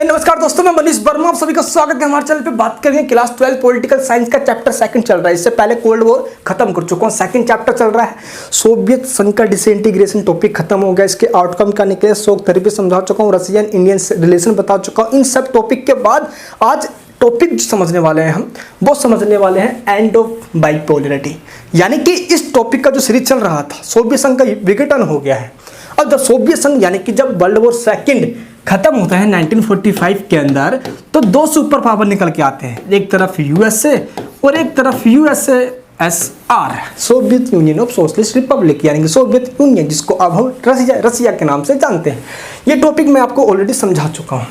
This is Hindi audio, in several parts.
नमस्कार दोस्तों, मैं मनीष वर्मा, आप सभी का स्वागत है हमारे चैनल पे। बात करेंगे क्लास 12 पॉलिटिकल साइंस का चैप्टर सेकंड चल रहा है। इससे पहले कोल्ड वॉर खत्म कर चुका हूँ, सेकंड चैप्टर चल रहा है। सोवियत संघ का डिसइंटीग्रेशन टॉपिक खत्म हो गया, इसके आउटकम का निकले शोक थेरेपी समझा चुका हूँ, रशियन इंडियन रिलेशन बता चुका हूँ। इन सब टॉपिक के बाद आज टॉपिक जो समझने वाले हैं हम, वो समझने वाले हैं एंड ऑफ बाइपोलरिटी। यानी कि इस टॉपिक का जो सीरीज चल रहा था, सोवियत संघ का विघटन हो गया है। अब जब सोवियत संघ यानी कि जब वर्ल्ड वॉर सेकंड खत्म होता है 1945 के अंदर, तो दो सुपर पावर निकल के आते हैं, एक तरफ यूएसए और एक तरफ USSR, Soviet union of socialist Republic, यानी कि सोवियत यूनियन, जिसको अब हम रसिया के नाम से जानते हैं। ये टॉपिक मैं आपको ऑलरेडी समझा चुका हूँ।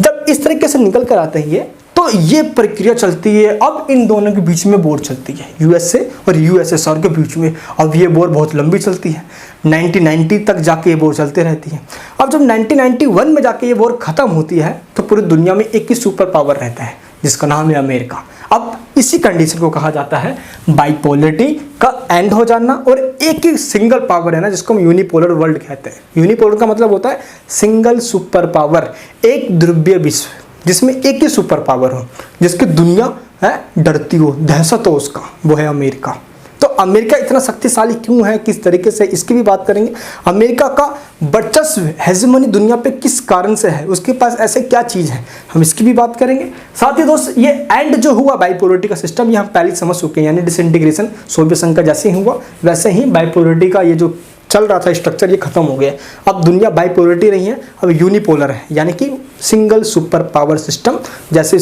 जब इस तरीके से निकल कर आते हैं ये, तो ये प्रक्रिया चलती है। अब इन दोनों के बीच में वॉर चलती है, यूएसए और यूएसएसआर के बीच में। अब ये वॉर बहुत लंबी चलती है, 1990 तक जाके ये वॉर चलती रहती है। अब जब 1991 में जाके ये वॉर खत्म होती है, तो पूरी दुनिया में एक ही सुपर पावर रहता है, जिसका नाम है अमेरिका। अब इसी कंडीशन को कहा जाता है बाइपोलरिटी का एंड हो जाना, और एक ही सिंगल पावर है ना, जिसको हम यूनिपोलर वर्ल्ड कहते हैं। यूनिपोलर का मतलब होता है सिंगल सुपर पावर, एक ध्रुवीय विश्व जिसमें एक ही सुपर पावर हो, जिसकी दुनिया है डरती हो, दहशत हो उसका, वो है अमेरिका। तो अमेरिका इतना शक्तिशाली क्यों है, किस तरीके से, इसकी भी बात करेंगे। अमेरिका का वर्चस्व, हेजेमनी दुनिया पे किस कारण से है, उसके पास ऐसे क्या चीज़ है, हम इसकी भी बात करेंगे। साथ ही दोस्त, ये एंड जो हुआ बाइपोलरिटी का सिस्टम, ये हम पहले समझ चुके हैं, यानी डिसइंटीग्रेशन सोवियत संघ का जैसे ही हुआ, वैसे ही बाइपोलरिटी का ये जो चल रहा था स्ट्रक्चर, ये खत्म हो गया। अब दुनिया बाइपोलरिटी नहीं है, अब यूनिपोलर है, यानी कि सिंगल सुपर पावर सिस्टम। जैसे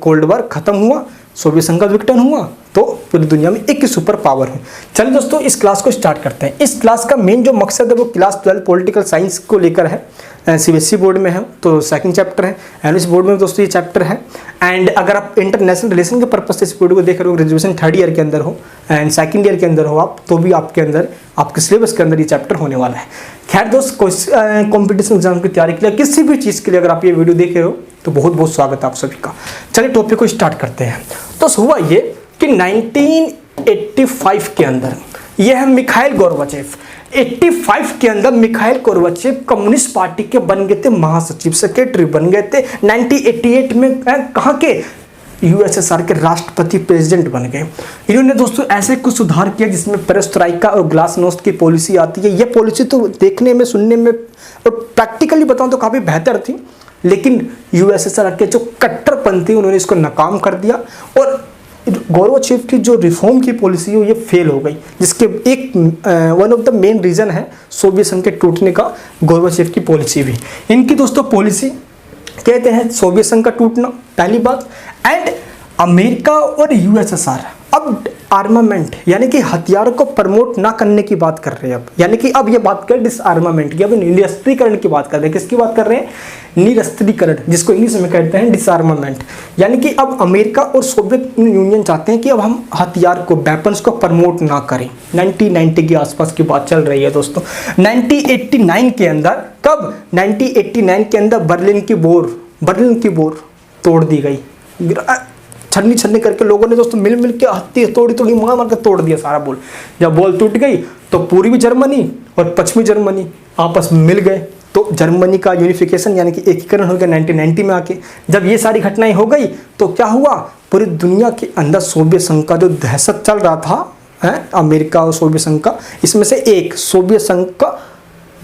कोल्ड वॉर खत्म हुआ, सोवियत संघ का विघटन हुआ, तो पूरी दुनिया में एक ही सुपर पावर है। चलिए दोस्तों, इस क्लास को स्टार्ट करते हैं। इस क्लास का मेन जो मकसद है वो क्लास 12 पॉलिटिकल साइंस को लेकर है। सीबीएसई बोर्ड में है तो सेकंड चैप्टर है, एनएस बोर्ड में दोस्तों ये चैप्टर है। एंड अगर आप इंटरनेशनल रिलेशन के पर्पज से इस वीडियो को देख रहे हो, ग्रेजुएशन थर्ड ईयर के अंदर हो एंड सेकंड ईयर के अंदर हो आप, तो भी आपके अंदर, आपके सिलेबस के अंदर ये चैप्टर होने वाला है। खैर दोस्त, कॉम्पिटिशन एग्जाम की तैयारी के लिए, किसी भी चीज़ के लिए अगर आप ये वीडियो देख रहे हो, तो बहुत बहुत स्वागत है आप सभी का। चलिए टॉपिक को स्टार्ट करते हैं। तो हुआ ये कि 1985 के अंदर, यह है मिखाइल गोर्बाचेव। 85 के अंदर मिखाइल गोर्बाचेव कम्युनिस्ट पार्टी के बन गए थे महासचिव, सेक्रेटरी बन गए थे। 1988 में कहाँ के, यूएसएसआर के राष्ट्रपति, प्रेसिडेंट बन गए। इन्होंने दोस्तों ऐसे कुछ सुधार किया जिसमें पेरेस्ट्राइका और ग्लासनोस्ट की पॉलिसी आती है। ये पॉलिसी तो देखने में, सुनने में और प्रैक्टिकली बताऊं तो काफ़ी बेहतर थी, लेकिन यूएसएसआर के जो कट्टरपंथी, उन्होंने इसको नाकाम कर दिया। और गोर्बाचेव की जो रिफॉर्म की पॉलिसी है, ये फेल हो गई, जिसके एक one of the main reason है सोवियत संघ के टूटने का, गोर्बाचेव की पॉलिसी भी। इनकी दोस्तों पॉलिसी कहते हैं सोवियत संघ का टूटना, पहली बात। एंड अमेरिका और यूएसएसआर अब आर्मामेंट यानी कि हथियारों को प्रमोट ना करने की बात कर रहे हैं अब, यानी कि अब ये बात कर डिसआर्मामेंट की, अब निरस्त्रीकरण की बात कर रहे हैं। किसकी बात कर रहे हैं? निरस्त्रीकरण, जिसको इंग्लिश में कहते हैं डिसआर्मामेंट। यानी कि अब अमेरिका और सोवियत यूनियन चाहते हैं कि अब हम हथियार को, वेपन्स को प्रमोट ना करें। 1990 के आसपास की बात चल रही है दोस्तों। 1989 के अंदर, कब? 1989 के अंदर बर्लिन की वॉर तोड़ दी गई। छन्नी करके लोगों ने दोस्तों मिल के हथौड़ी मार के तोड़ दिया सारा बॉल। जब बॉल टूट गई तो पूर्वी जर्मनी और पश्चिमी जर्मनी आपस में मिल गए, तो जर्मनी का यूनिफिकेशन यानी कि एकीकरण हो गया 1990 में आके। जब ये सारी घटनाएं हो गई तो क्या हुआ, पूरी दुनिया के अंदर सोवियत संघ का जो दहशत चल रहा था, अमेरिका और सोवियत संघ का, इसमें से एक सोवियत संघ का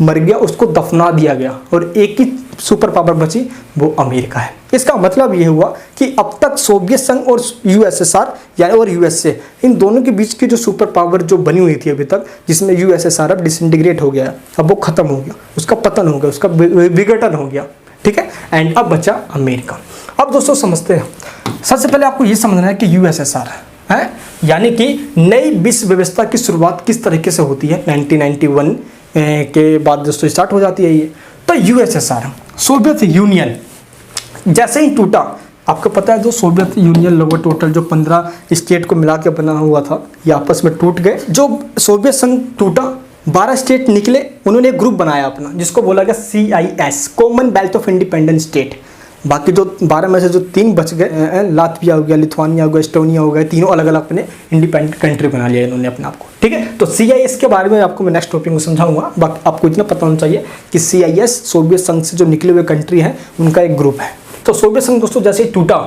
मर गया, उसको दफना दिया गया, और एक ही सुपर पावर बची, वो अमेरिका है। इसका मतलब ये हुआ कि अब तक सोवियत संघ और यूएसएसआर यानी और यूएसए, इन दोनों के बीच की जो सुपर पावर जो बनी हुई थी अभी तक, जिसमें यूएसएसआर अब डिसइंटीग्रेट हो गया, अब वो खत्म हो गया, उसका पतन हो गया, उसका विघटन हो गया, ठीक है। एंड अब बचा अमेरिका। अब दोस्तों समझते हैं, सबसे पहले आपको ये समझना है कि यूएसएसआर है, यानी कि नई विश्व व्यवस्था की शुरुआत किस तरीके से होती है, 1991 के बाद दोस्तों स्टार्ट हो जाती है ये। तो यूएसएसआर, सोवियत यूनियन जैसे ही टूटा, आपको पता है जो सोवियत यूनियन लगभग टोटल जो 15 स्टेट को मिला के बना हुआ था, ये आपस में टूट गए। जो सोवियत संघ टूटा, 12 स्टेट निकले, उन्होंने एक ग्रुप बनाया अपना, जिसको बोला गया CIS, Commonwealth of independent state. बाकी जो 12 में से जो 3 बच गए, लातविया हो गया, लिथुआनिया हो गया, एस्टोनिया हो गया, तीनों अलग अलग अपने इंडिपेंडेंट कंट्री बना लिया इन्होंने अपने आप को, ठीक है। तो CIS के बारे में आपको मैं नेक्स्ट टॉपिक में समझाऊंगा। बाकी आपको इतना पता होना चाहिए कि CIS सोवियत संघ से जो निकले हुए कंट्री हैं, उनका एक ग्रुप है, तो सोवियत संघ दोस्तों जैसे ही टूटा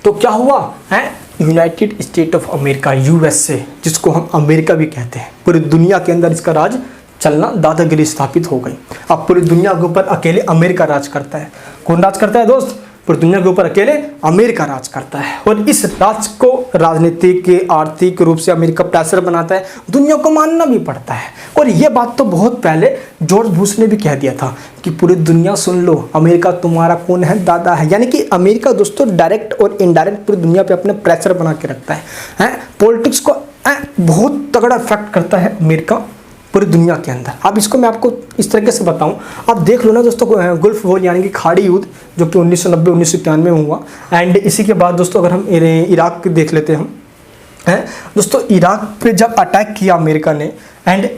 तो क्या हुआ है, United state of America, USA, जिसको हम अमेरिका भी कहते हैं, पूरी दुनिया के अंदर इसका राज चलना, दादागिरी स्थापित हो गई। अब पूरी दुनिया के ऊपर अकेले अमेरिका राज करता है। कौन राज करता है दोस्त? पूरी दुनिया के ऊपर अकेले अमेरिका राज करता है। और इस राज को राजनीतिक आर्थिक रूप से अमेरिका प्रेशर बनाता है, दुनिया को मानना भी पड़ता है। और ये बात तो बहुत पहले जॉर्ज बुश ने भी कह दिया था कि पूरी दुनिया सुन लो, अमेरिका तुम्हारा कौन है, दादा है। यानी कि अमेरिका दोस्तों डायरेक्ट और इनडायरेक्ट पूरी दुनिया पे अपने प्रेशर बना के रखता है। पॉलिटिक्स को बहुत तगड़ा इफेक्ट करता है अमेरिका पूरी दुनिया के अंदर। अब इसको मैं आपको इस तरीके से बताऊं, आप देख लो ना दोस्तों, गुल्फ वॉर यानी कि खाड़ी युद्ध जो कि 1990-1991 में हुआ। एंड इसी के बाद दोस्तों अगर हम इराक देख लेते हैं हैं दोस्तों, इराक पे जब अटैक किया अमेरिका ने एंड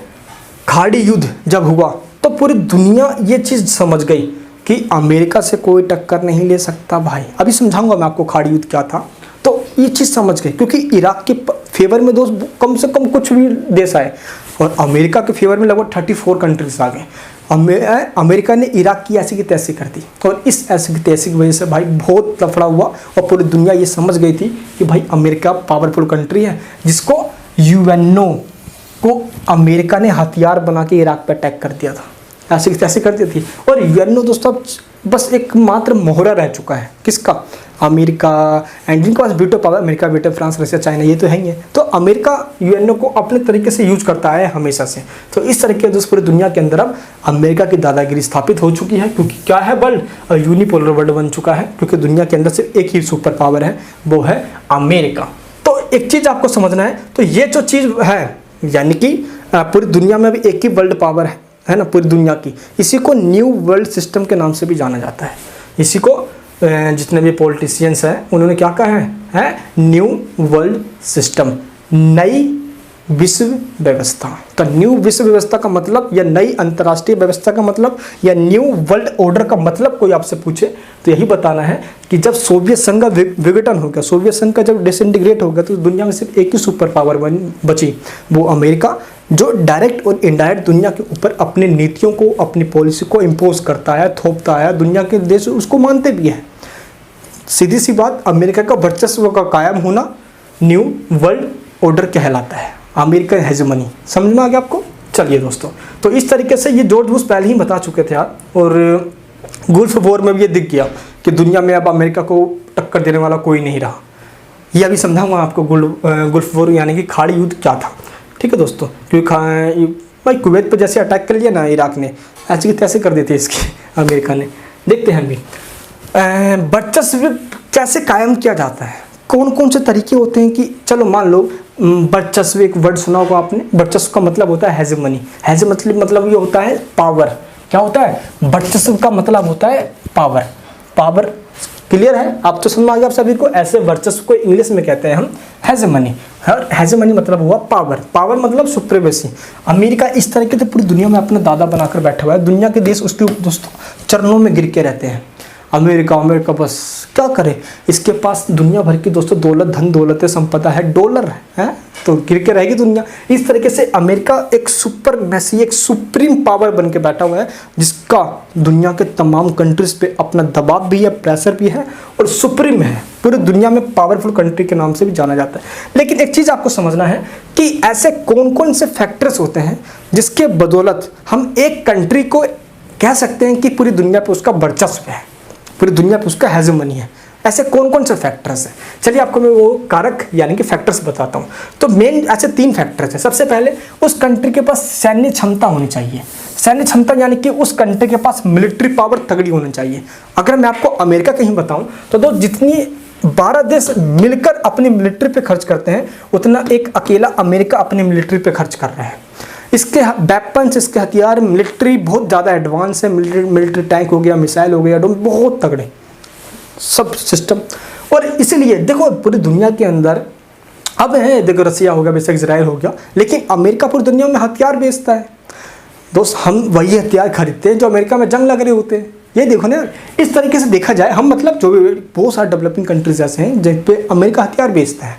खाड़ी युद्ध जब हुआ तो पूरी दुनिया ये चीज़ समझ गई कि अमेरिका से कोई टक्कर नहीं ले सकता भाई। अभी समझाऊंगा मैं आपको खाड़ी युद्ध क्या था। तो ये चीज़ समझ गए क्योंकि इराक के फेवर में दोस्त कम से कम कुछ भी देश आए और अमेरिका के फेवर में लगभग 34 कंट्रीज आ गए। अमेरिका ने इराक की ऐसी की तैसी कर दी और इस ऐसी की तैसी की वजह से भाई बहुत लफड़ा हुआ और पूरी दुनिया ये समझ गई थी कि भाई अमेरिका पावरफुल कंट्री है, जिसको यूएनओ को अमेरिका ने हथियार बना के इराक पर अटैक कर दिया था, ऐसी की तैसी कर दी थी। और यूएनओ दोस्तों बस एक मात्र मोहरा रह चुका है, किसका? अमेरिका। एंड जिनके पास veto power, America, Britain, France, Russia, China, ये तो है ही है। तो अमेरिका यूएनओ को अपने तरीके से यूज करता है हमेशा से। तो इस तरीके से पूरी दुनिया के अंदर अब अमेरिका की दादागिरी स्थापित हो चुकी है, क्योंकि क्या है, वर्ल्ड यूनिपोलर वर्ल्ड बन चुका है, क्योंकि दुनिया के अंदर सिर्फ एक ही सुपर पावर है, वो है अमेरिका। तो एक चीज़ आपको समझना है, तो ये जो चीज़ है यानी कि पूरी दुनिया में भी एक ही वर्ल्ड पावर है ना पूरी दुनिया की, इसी को न्यू वर्ल्ड सिस्टम के नाम से भी जाना जाता है। इसी को जितने भी पॉलिटिशियंस हैं उन्होंने क्या कहा है न्यू वर्ल्ड सिस्टम, नई विश्व व्यवस्था। तो न्यू विश्व व्यवस्था का मतलब या नई अंतर्राष्ट्रीय व्यवस्था का मतलब या न्यू वर्ल्ड ऑर्डर का मतलब कोई आपसे पूछे तो यही बताना है कि जब सोवियत संघ का विघटन हो गया, सोवियत संघ का जब डिसइंटीग्रेट हो गया, तो दुनिया में सिर्फ एक ही सुपर पावर बची, वो अमेरिका, जो डायरेक्ट और इनडायरेक्ट दुनिया के ऊपर अपनी नीतियों को, अपनी पॉलिसी को इम्पोज करता है, थोपता है। दुनिया के देश उसको मानते भी हैं। सीधी सी बात, अमेरिका का वर्चस्व का कायम होना न्यू वर्ल्ड ऑर्डर कहलाता है, अमेरिकन हेजेमनी। समझ में आ गया आपको? चलिए दोस्तों, तो इस तरीके से ये जॉर्ज बुश पहले ही बता चुके थे यार, और गुल्फ वॉर में भी ये दिख गया कि दुनिया में अब अमेरिका को टक्कर देने वाला कोई नहीं रहा। ये अभी समझाऊंगा आपको गुल्फ वॉर यानी कि खाड़ी युद्ध क्या था। ठीक है दोस्तों, क्योंकि भाई कुवैत पर जैसे अटैक कर लिया ना इराक ने, ऐसे की तैसे कर देते इसकी अमेरिका ने। देखते हैं अभी वर्चस्व कैसे कायम किया जाता है, कौन कौन से तरीके होते हैं कि चलो मान लो वर्चस्व, एक वर्ड सुना होगा आपने, वर्चस्व का मतलब होता है हेजेमनी। हेजेमनी मतलब ये होता है पावर। क्या होता है? वर्चस्व का मतलब होता है पावर। पावर क्लियर है? आप तो समझ आ गया आप सभी को। ऐसे वर्चस्व को इंग्लिश में कहते हैं हम हेजेमनी, और हेजेमनी मतलब हुआ पावर। पावर मतलब सुप्रीमेसी। अमेरिका इस तरीके से पूरी दुनिया में अपना दादा बनाकर बैठा हुआ है। दुनिया के देश उसके दोस्तों चरणों में गिर के रहते हैं। अमेरिका बस क्या करे, इसके पास दुनिया भर की दोस्तों दौलत, धन दौलत, संपदा है, डॉलर है, तो गिर के रहेगी दुनिया। इस तरीके से अमेरिका एक सुपर मैसी, एक सुप्रीम पावर बन के बैठा हुआ है, जिसका दुनिया के तमाम कंट्रीज पे अपना दबाव भी है, प्रेशर भी है और सुप्रीम है। पूरी दुनिया में पावरफुल कंट्री के नाम से भी जाना जाता है। लेकिन एक चीज़ आपको समझना है कि ऐसे कौन कौन से फैक्टर्स होते हैं जिसके बदौलत हम एक कंट्री को कह सकते हैं कि पूरी दुनिया पर उसका वर्चस्व है, पूरी दुनिया पे उसका हेजेमनी है। ऐसे कौन कौन से फैक्टर्स हैं? चलिए आपको मैं वो कारक यानी कि फैक्टर्स बताता हूँ। तो मेन ऐसे 3 फैक्टर्स हैं। सबसे पहले उस कंट्री के पास सैन्य क्षमता होनी चाहिए। सैन्य क्षमता यानी कि उस कंट्री के पास मिलिट्री पावर तगड़ी होनी चाहिए। अगर मैं आपको अमेरिका का ही बताऊँ तो जितनी 12 देश मिलकर अपनी मिलिट्री पे खर्च करते हैं, उतना एक अकेला अमेरिका अपनी मिलिट्री पे खर्च कर रहा है। इसके वेपन्स, इसके हथियार, मिलिट्री बहुत ज़्यादा एडवांस है। मिलिट्री टैंक हो गया, मिसाइल हो गया, बहुत तगड़े सब सिस्टम। और इसीलिए देखो पूरी दुनिया के अंदर अब है, देखो रसिया हो गया, वैसे इजराइल हो गया, लेकिन अमेरिका पूरी दुनिया में हथियार बेचता है। दोस्त हम वही हथियार खरीदते हैं जो अमेरिका में जंग लग रहे होते हैं। ये देखो ना, इस तरीके से देखा जाए हम, मतलब जो भी बहुत सारे डेवलपिंग कंट्रीज ऐसे हैं जिन पे अमेरिका हथियार बेचता है।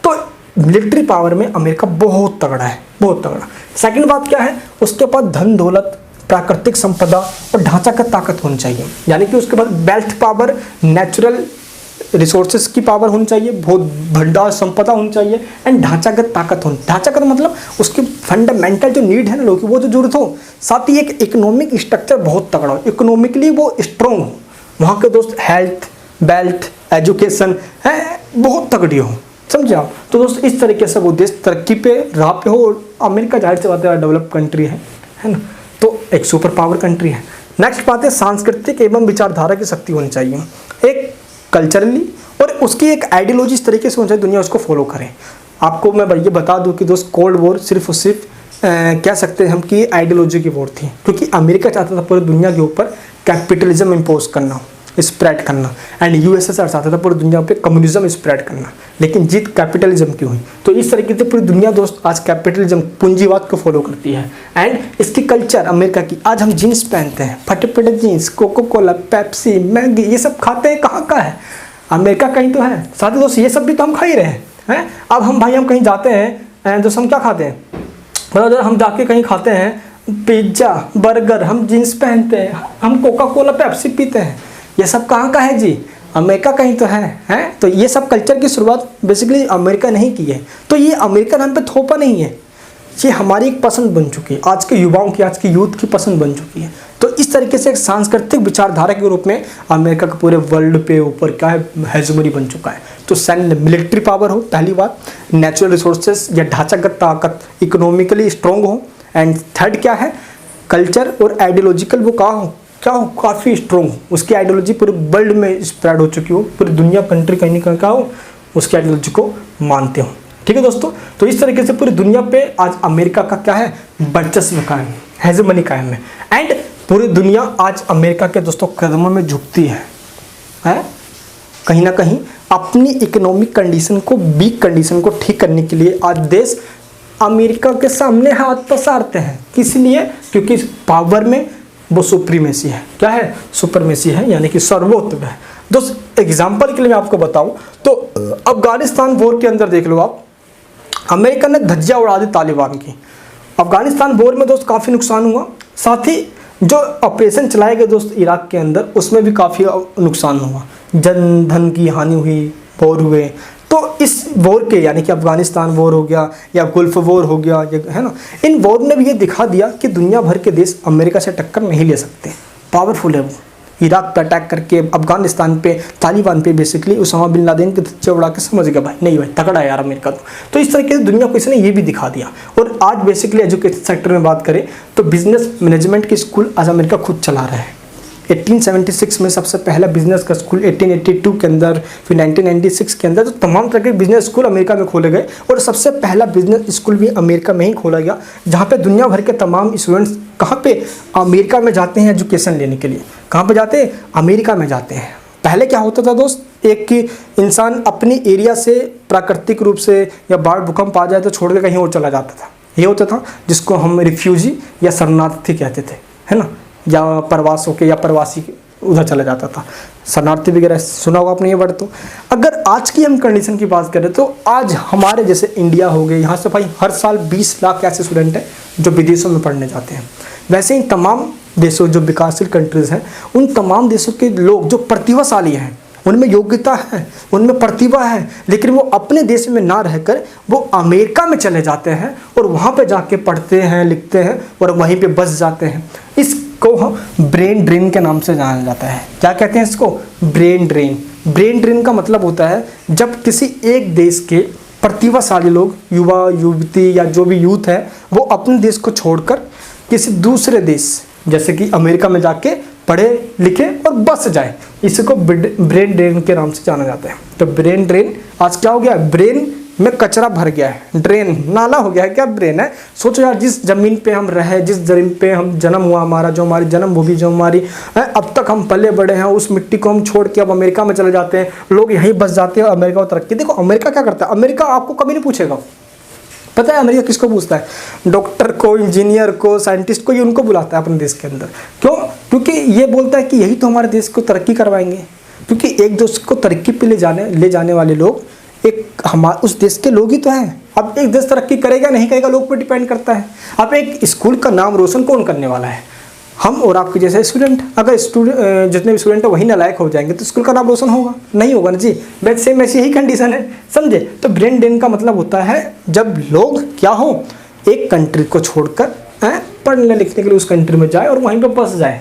तो मिलिट्री पावर में अमेरिका बहुत तगड़ा है, बहुत तगड़ा। सेकंड बात क्या है, उसके पास धन दौलत, प्राकृतिक संपदा और ढांचागत ताकत होनी चाहिए। यानी कि उसके बाद वेल्थ पावर, नेचुरल रिसोर्सेज की पावर होनी चाहिए, बहुत भंडार संपदा होनी चाहिए, एंड ढांचागत ताकत होनी। ढांचागत मतलब उसकी फंडामेंटल जो नीड है ना लोगों की, वो जो जरूरत हो, साथ ही एक इकोनॉमिक स्ट्रक्चर बहुत तगड़ा हो, इकोनॉमिकली वो स्ट्रॉन्ग हो, वहाँ के दोस्त हेल्थ, वेल्थ, एजुकेशन है बहुत तगड़ी हो, समझे आप। तो दोस्त इस तरीके से वो देश तरक्की पे राह पे हो। अमेरिका जाहिर से बात है डेवलप कंट्री है ना, तो एक सुपर पावर कंट्री है। नेक्स्ट बात है सांस्कृतिक एवं विचारधारा की शक्ति होनी चाहिए, एक कल्चरली, और उसकी एक आइडियोलॉजी इस तरीके से होनी चाहिए दुनिया उसको फॉलो करे। आपको मैं ये बता दूं कि दोस्त कोल्ड वॉर सिर्फ और सिर्फ कह सकते हैं हम कि आइडियोलॉजी की वॉर थी, क्योंकि अमेरिका चाहता था पूरी दुनिया के ऊपर कैपिटलिज्म इम्पोज करना, स्प्रेड करना, एंड यूएसएसआर चाहता था पूरी दुनिया पे कम्युनिज्म स्प्रेड करना, लेकिन जीत कैपिटलिज्म की हुई। तो इस तरीके से पूरी दुनिया दोस्त आज कैपिटलिज्म, पूंजीवाद को फॉलो करती है। एंड इसकी कल्चर अमेरिका की, आज हम जीन्स पहनते हैं, फटे फटे jeans, Coca Cola, Pepsi, Maggi, ये सब खाते हैं, कहाँ का है? अमेरिका कहीं तो है। साथ ही दोस्त ये सब भी तो हम खा ही रहे हैं। अब हम भाई हम कहीं जाते हैं दोस्त, हम क्या खाते हैं? मतलब हम जाके कहीं खाते हैं पिज्ज़ा, बर्गर, हम जीन्स पहनते हैं, हम कोका कोला, पेप्सी पीते हैं, ये सब कहाँ का है जी? अमेरिका कहीं तो है। तो ये सब कल्चर की शुरुआत बेसिकली अमेरिका नहीं की है। तो ये अमेरिका नाम पे थोपा नहीं है, ये हमारी एक पसंद बन चुकी है, आज के युवाओं की, आज की यूथ की पसंद बन चुकी है। तो इस तरीके से एक सांस्कृतिक विचारधारा के रूप में अमेरिका का पूरे वर्ल्ड पे ऊपर क्या है, हेजमनी बन चुका है। तो सैन्य मिलिट्री पावर हो, पहली बात, नेचुरल रिसोर्सेज या ढांचागत ताकत, इकोनॉमिकली स्ट्रॉन्ग हो, एंड थर्ड क्या है, कल्चर और आइडियोलॉजिकल वो क्या हो काफ़ी स्ट्रॉन्ग हो, उसकी आइडियोलॉजी पूरे वर्ल्ड में स्प्रेड हो चुकी हो, पूरी दुनिया कंट्री कहीं ना कहीं क्या हो उसकी आइडियोलॉजी को मानते हो। ठीक है दोस्तों, तो इस तरीके से पूरी दुनिया पे आज अमेरिका का क्या है, वर्चस्व कायम है, हेजेमनी कायम है, एंड पूरी दुनिया आज अमेरिका के दोस्तों कदमों में झुकती है कहीं ना कहीं अपनी इकोनॉमिक कंडीशन को, वीक कंडीशन को ठीक करने के लिए आज देश अमेरिका के सामने हाथ पसारते हैं। किस लिए? क्योंकि पावर में वो सुप्रीमेसी है। क्या है? सुपरमेसी है, यानी कि सर्वोत्तम है। दोस्त एग्जाम्पल के लिए मैं आपको बताऊं तो अफगानिस्तान वॉर के अंदर देख लो आप, अमेरिका ने धज्जियां उड़ा दी तालिबान की। अफगानिस्तान वॉर में दोस्त काफ़ी नुकसान हुआ, साथ ही जो ऑपरेशन चलाए गए दोस्त इराक के अंदर उसमें भी काफ़ी नुकसान हुआ, जन धन की हानि हुई, वॉर हुए। तो इस वॉर के, यानी कि अफगानिस्तान वॉर हो गया या गुल्फ वॉर हो गया, है ना, इन वॉर ने भी ये दिखा दिया कि दुनिया भर के देश अमेरिका से टक्कर नहीं ले सकते, पावरफुल है वो। इराक पे अटैक करके, अफगानिस्तान पे, तालिबान पे बेसिकली उसामा बिन लादेन के धज्जे उड़ा के समझ गया भाई नहीं भाई तगड़ा है यार अमेरिका। तो इस तरीके से दुनिया को इसने ये भी दिखा दिया। और आज बेसिकली एजुकेशन सेक्टर में बात करें तो बिजनेस मैनेजमेंट के स्कूल आज अमेरिका खुद चला रहा है। 1876 में सबसे पहला बिजनेस का स्कूल, 1882 के अंदर, फिर 1996 के अंदर, तो तमाम तरह के बिजनेस स्कूल अमेरिका में खोले गए। और सबसे पहला बिजनेस स्कूल भी अमेरिका में ही खोला गया, जहाँ पे दुनिया भर के तमाम स्टूडेंट्स कहाँ पे, अमेरिका में जाते हैं एजुकेशन लेने के लिए। कहाँ पे जाते हैं? अमेरिका में जाते हैं। पहले क्या होता था दोस्त, एक कि इंसान अपनी एरिया से प्राकृतिक रूप से या बाढ़ भूकंप आ जाए तो छोड़ के कहीं और चला जाता था। ये होता था जिसको हम रिफ्यूजी या शरणार्थी कहते थे, है ना, या प्रवास होके या प्रवासी उधर चला जाता था, शरणार्थी वगैरह सुना होगा आपने ये वर्ड। तो अगर आज की हम कंडीशन की बात करें तो आज हमारे जैसे इंडिया हो गए, यहाँ से भाई हर साल 20 लाख ऐसे स्टूडेंट हैं जो विदेशों में पढ़ने जाते हैं। वैसे ही तमाम देशों जो विकासशील कंट्रीज़ हैं, उन तमाम देशों के लोग जो प्रतिभाशाली हैं, उनमें योग्यता है, उनमें प्रतिभा है, लेकिन वो अपने देश में ना रहकर वो अमेरिका में चले जाते हैं और वहाँ पे जाके पढ़ते हैं, लिखते हैं और वहीं पे बस जाते हैं। इसको ब्रेन ड्रेन के नाम से जाना जाता है। क्या कहते हैं इसको? Brain drain. ब्रेन ड्रेन का मतलब होता है जब किसी एक देश के प्रतिभाशाली लोग, युवा युवती या जो भी यूथ है, वो अपने देश को छोड़कर किसी दूसरे देश जैसे कि अमेरिका में जाके पढ़े लिखे और बस जाए, इसको ब्रेन ड्रेन के नाम से जाना जाता है। तो ब्रेन ड्रेन आज क्या हो गया? ब्रेन में कचरा भर गया है, ड्रेन नाला हो गया है। क्या ब्रेन है? सोचो यार, जिस ज़मीन पे हम रहे, जिस ज़मीन पे हम जन्म हुआ, हमारा जो हमारी जन्मभूमि जो हमारी है, अब तक हम पले बड़े हैं, उस मिट्टी को हम छोड़ के अब अमेरिका में चले जाते हैं। लोग यहीं बस जाते हैं, अमेरिका को तरक्की। देखो अमेरिका क्या करता है, अमेरिका आपको कभी नहीं पूछेगा। पता है अमेरिका किसको पूछता है? डॉक्टर को, इंजीनियर को, साइंटिस्ट को, ये उनको बुलाता है अपने देश के अंदर। क्यों? क्योंकि ये बोलता है कि यही तो हमारे देश को तरक्की करवाएंगे। क्योंकि एक देश को तरक्की पे ले जाने वाले लोग एक हमारे उस देश के लोग ही तो हैं। अब एक देश तरक्की करेगा नहीं करेगा लोग पे डिपेंड करता है। अब एक स्कूल का नाम रोशन कौन करने वाला है? हम और आपके जैसे स्टूडेंट, अगर स्टूडेंट जितने भी स्टूडेंट हैं वही नालायक हो जाएंगे तो स्कूल का नाम रोशन होगा? नहीं होगा ना जी। बट सेम ऐसी ही कंडीशन है, समझे। तो ब्रेन ड्रेन का मतलब होता है जब लोग क्या हो, एक कंट्री को छोड़कर पढ़ने लिखने के लिए उस कंट्री में जाए और वहीं पर बस जाए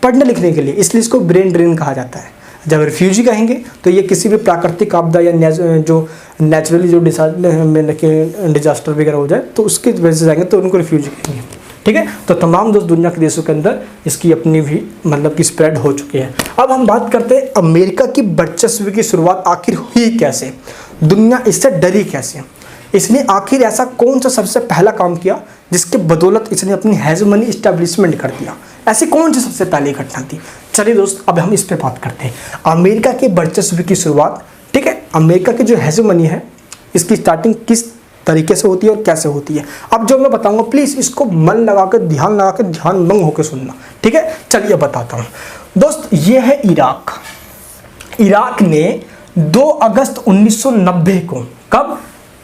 पढ़ने लिखने के लिए, इसलिए इसको ब्रेन ड्रेन कहा जाता है। जब रिफ्यूजी कहेंगे तो ये किसी भी प्राकृतिक आपदा या जो नेचुरली जो डिजास्टर वगैरह हो जाए तो उसकी वजह से जाएंगे तो उनको रिफ्यूजी कहेंगे, ठीक है। तो तमाम दोस्त दुनिया के देशों के अंदर इसकी अपनी भी मतलब कि स्प्रेड हो चुकी है। अब हम बात करते हैं अमेरिका की वर्चस्व की शुरुआत आखिर हुई कैसे, दुनिया इससे डरी कैसे, इसने आखिर ऐसा कौन सा सबसे पहला काम किया जिसके बदौलत इसने अपनी हेजेमनी इस्टेब्लिशमेंट कर दिया, ऐसी कौन सी सबसे पहली घटना थी। चलिए दोस्त अब हम इस पे बात करते हैं, अमेरिका के वर्चस्व की शुरुआत, ठीक है। अमेरिका की जो हेजेमनी है इसकी स्टार्टिंग किस तरीके से होती है और कैसे होती है, अब जो मैं बताऊंगा प्लीज़ इसको मन लगाकर ध्यान लगाकर ध्यानभंग होकर सुनना, ठीक है। चलिए बताता हूँ दोस्त, ये है इराक। इराक ने 2 अगस्त 1990 को, कब,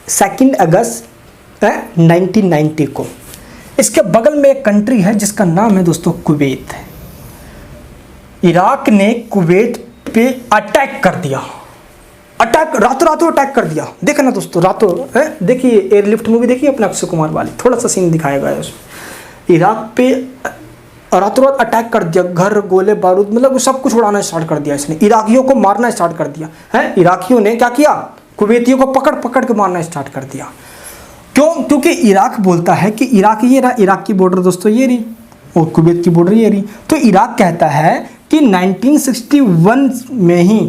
2 अगस्त 1990 को, इसके बगल में एक कंट्री है जिसका नाम है दोस्तों कुवैत। इराक ने कुवैत पे अटैक कर दिया, अटैक रातों रातों अटैक कर दिया। देखना दोस्तों रातों, देखिए एयरलिफ्ट मूवी देखिए अपने अक्षय कुमार वाली, थोड़ा सा सीन दिखाया गया है उसमें। इराक पे रातों रात अटैक कर दिया, घर गोले बारूद मतलब सब कुछ उड़ाना स्टार्ट कर दिया इसने, इराकियों को मारना स्टार्ट कर दिया है। इराकियों ने क्या किया, कुवैतियों को पकड़ पकड़ के मारना स्टार्ट कर दिया। क्यों? क्योंकि इराक बोलता है कि इराक ये रहा, इराक की बॉर्डर दोस्तों ये रही और कुवैत की बॉर्डर ये रही। तो इराक कहता है कि 1961 में ही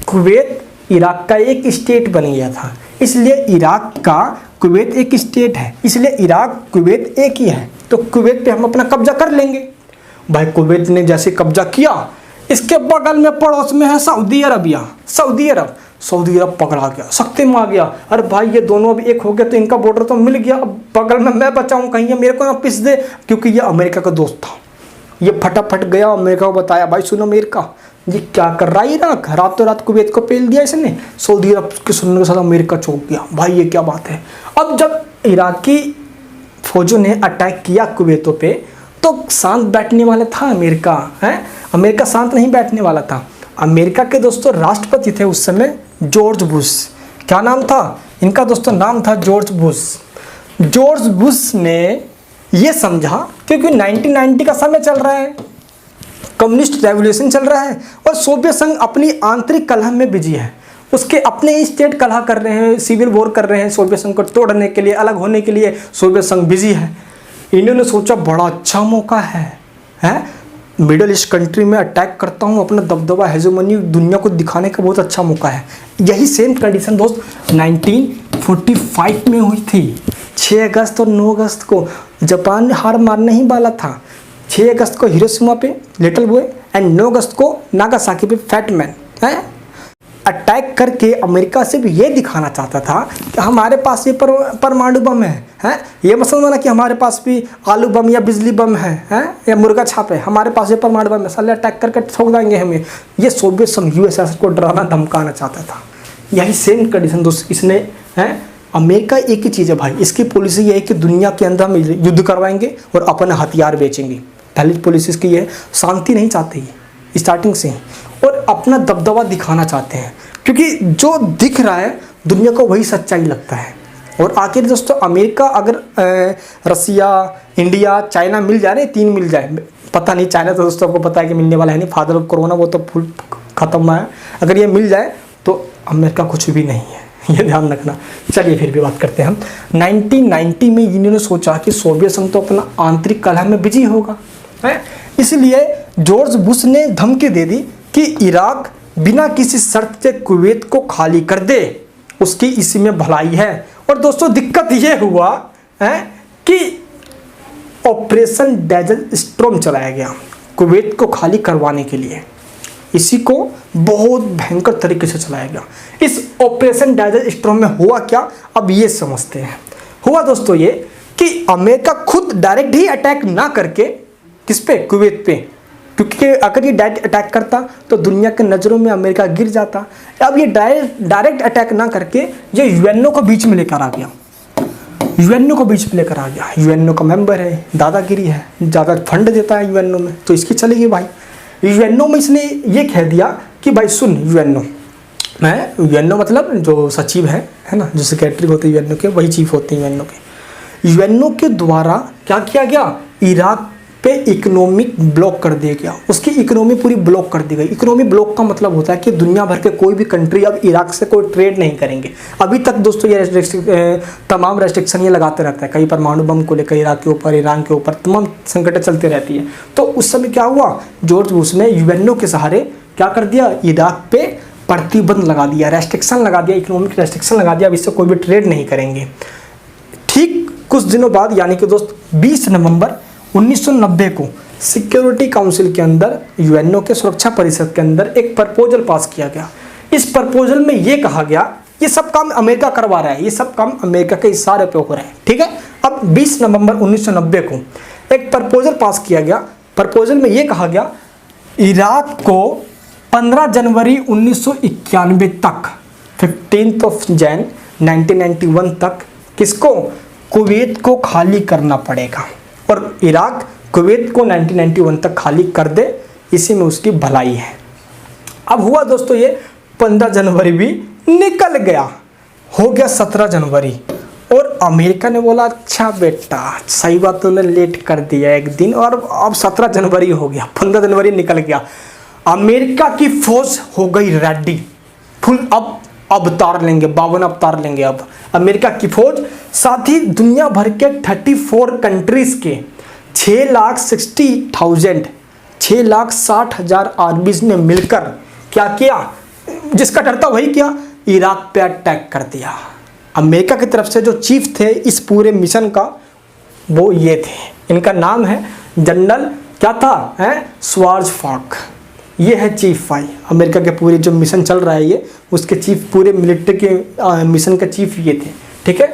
कुवैत इराक का एक स्टेट बन गया था, इसलिए इराक का कुवैत एक स्टेट है, इसलिए इराक कुवैत एक ही है, तो कुवैत पे हम अपना कब्जा कर लेंगे। भाई कुवैत ने जैसे कब्जा किया, इसके बगल में पड़ोस में है सऊदी अरबिया, सऊदी अरब पकड़ा गया, सख्ते में आ गया। अरे भाई ये दोनों अब एक हो गए तो इनका बॉर्डर तो मिल गया, अब बगल में मैं बचाऊं, कहीं ये मेरे को ना पिस दे, क्योंकि ये अमेरिका का दोस्त था। ये फटाफट गया अमेरिका को बताया, भाई सुनो अमेरिका ये क्या कर रहा है इराक, रातों रात कुवैत को पेल दिया इसने। सऊदी अरब के सुनने के साथ अमेरिका चौंक गया, भाई ये क्या बात है। अब जब इराकी फौजों ने अटैक किया कुवैतों पे तो शांत बैठने वाला था अमेरिका, है अमेरिका शांत नहीं बैठने वाला था। अमेरिका के दोस्तों राष्ट्रपति थे उस समय जॉर्ज बुश, क्या नाम था इनका दोस्तों, नाम था जॉर्ज बुश। जॉर्ज बुश ने ये समझा क्योंकि 1990 का समय चल रहा है, कम्युनिस्ट रेवोल्यूशन चल रहा है और सोवियत संघ अपनी आंतरिक कलह में बिजी है, उसके अपने ही स्टेट कलह कर रहे हैं, सिविल वॉर कर रहे हैं, सोवियत संघ को तोड़ने के लिए, अलग होने के लिए सोवियत संघ बिजी है। इन्होंने सोचा बड़ा अच्छा मौका है मिडल ईस्ट कंट्री में अटैक करता हूँ, अपना दबदबा हेजेमनी दुनिया को दिखाने का बहुत अच्छा मौका है। यही सेम कंडीशन दोस्त 1945 में हुई थी। 6 अगस्त और 9 अगस्त को जापान हार मारने ही वाला था। 6 अगस्त को हिरोशिमा पे लिटिल बॉय एंड 9 अगस्त को नागासाकी पे फैट मैन है। अटैक करके अमेरिका से भी ये दिखाना चाहता था कि हमारे पास ये परमाणु बम है, ये मत समझना कि हमारे पास भी आलू बम या बिजली बम है या मुर्गा छाप है, हमारे पास ये परमाणु बम है, साले अटैक करके ठोक देंगे हमें। ये सोवियत संघ यूएसएसआर को डराना धमकाना चाहता था। यही सेम कंडीशन दोस्त इसने अमेरिका एक ही चीज़ है भाई, इसकी पॉलिसी ये है कि दुनिया के अंदर हम युद्ध करवाएंगे और अपने हथियार बेचेंगे। पहली पॉलिसी इसकी ये है, शांति नहीं चाहते स्टार्टिंग से ही और अपना दबदबा दिखाना चाहते हैं, क्योंकि जो दिख रहा है दुनिया को वही सच्चाई लगता है। और आखिर दोस्तों अमेरिका अगर रसिया, इंडिया, चाइना मिल जाए, 3 मिल जाए, पता नहीं चाइना तो दोस्तों आपको पता है कि मिलने वाला है नहीं, फादर ऑफ कोरोना वो तो फुल खत्म है। अगर ये मिल जाए तो अमेरिका कुछ भी नहीं है, ये ध्यान रखना। चलिए फिर भी बात करते हैं हम 1990 में इन्होंने सोचा कि सोवियत संघ तो अपना आंतरिक कलह में बिजी होगा, है इसलिए जॉर्ज बुश ने धमकी दे दी कि इराक बिना किसी शर्त के कुवैत को खाली कर दे, उसकी इसी में भलाई है। और दोस्तों दिक्कत ये हुआ है कि ऑपरेशन डेजर्ट स्टॉर्म चलाया गया कुवैत को खाली करवाने के लिए, इसी को बहुत भयंकर तरीके से चलाया गया। इस ऑपरेशन डेजर्ट स्टॉर्म में हुआ क्या, अब ये समझते हैं। हुआ दोस्तों ये कि अमेरिका खुद डायरेक्ट ही अटैक ना करके, किस पे, कुवैत पे, क्योंकि अगर ये डायरेक्ट अटैक करता तो दुनिया के नज़रों में अमेरिका गिर जाता। अब ये डायरेक्ट अटैक ना करके ये यूएनओ को बीच में लेकर आ गया। यूएनओ को बीच में लेकर आ गया। यूएनओ का मेंबर है, दादागिरी है, ज़्यादा फंड देता है यूएनओ में, तो इसकी चलेगी भाई। यूएनओ में इसने ये कह दिया कि भाई सुन, यूएनओ मतलब जो सचिव है ना, जो सेक्रेटरी होते हैं यूएनओ के, वही चीफ होते हैं यूएनओ के। यूएनओ के द्वारा क्या किया गया, इराक पे इकोनॉमिक ब्लॉक कर दिया गया, उसकी इकोनॉमी पूरी ब्लॉक कर दी गई। इकोनॉमी ब्लॉक का मतलब होता है कि दुनिया भर के कोई भी कंट्री अब इराक से कोई ट्रेड नहीं करेंगे। अभी तक दोस्तों ये तमाम रेस्ट्रिक्शन ये लगाते रहता है, कई परमाणु बम को लेकर इराक के ऊपर, ईरान के ऊपर तमाम संकटें चलती रहती है। तो उस समय क्या हुआ, जॉर्ज बुश ने यूएनओ के सहारे क्या कर दिया, इराक पे प्रतिबंध लगा दिया, रेस्ट्रिक्शन लगा दिया, इकोनॉमिक रेस्ट्रिक्शन लगा दिया, अब इससे कोई भी ट्रेड नहीं करेंगे। ठीक कुछ दिनों बाद यानी कि दोस्त 20 नवंबर 1990 को सिक्योरिटी काउंसिल के अंदर, यूएनओ के सुरक्षा परिषद के अंदर एक प्रपोजल पास किया गया। इस प्रपोजल में ये कहा गया, ये सब काम अमेरिका करवा रहा है, ये सब काम अमेरिका के इशारे पे हो रहा है, ठीक है। अब 20 नवंबर 1990 को एक प्रपोजल पास किया गया। प्रपोजल में ये कहा गया, इराक को 15 जनवरी 1991 तक, 15 जैन 1991 तक किसको, कुवैत को खाली करना पड़ेगा, और इराक कुवैत को 1991 तक खाली कर दे, इसी में उसकी भलाई है। अब हुआ दोस्तों ये 15 जनवरी भी निकल गया, हो गया 17 जनवरी, और अमेरिका ने बोला अच्छा बेटा सही बात, तूने लेट कर दिया एक दिन, और अब 17 जनवरी हो गया, 15 जनवरी निकल गया। अमेरिका की फौज हो गई रेडी, फुल अब अवतार लेंगे, 52 अवतार लेंगे अब अमेरिका की फौज। साथ ही दुनिया भर के 34 कंट्रीज के 6,60,000 आर्मीज ने मिलकर क्या किया, जिसका डर था वही किया, इराक पे अटैक कर दिया। अमेरिका की तरफ से जो चीफ थे इस पूरे मिशन का, वो ये थे, इनका नाम है जनरल क्या था, श्वार्ज़फाल्क। ये है चीफ भाई, अमेरिका के पूरे जो मिशन चल रहा है ये, उसके चीफ, पूरे मिलिट्री के मिशन का चीफ ये थे, ठीक है।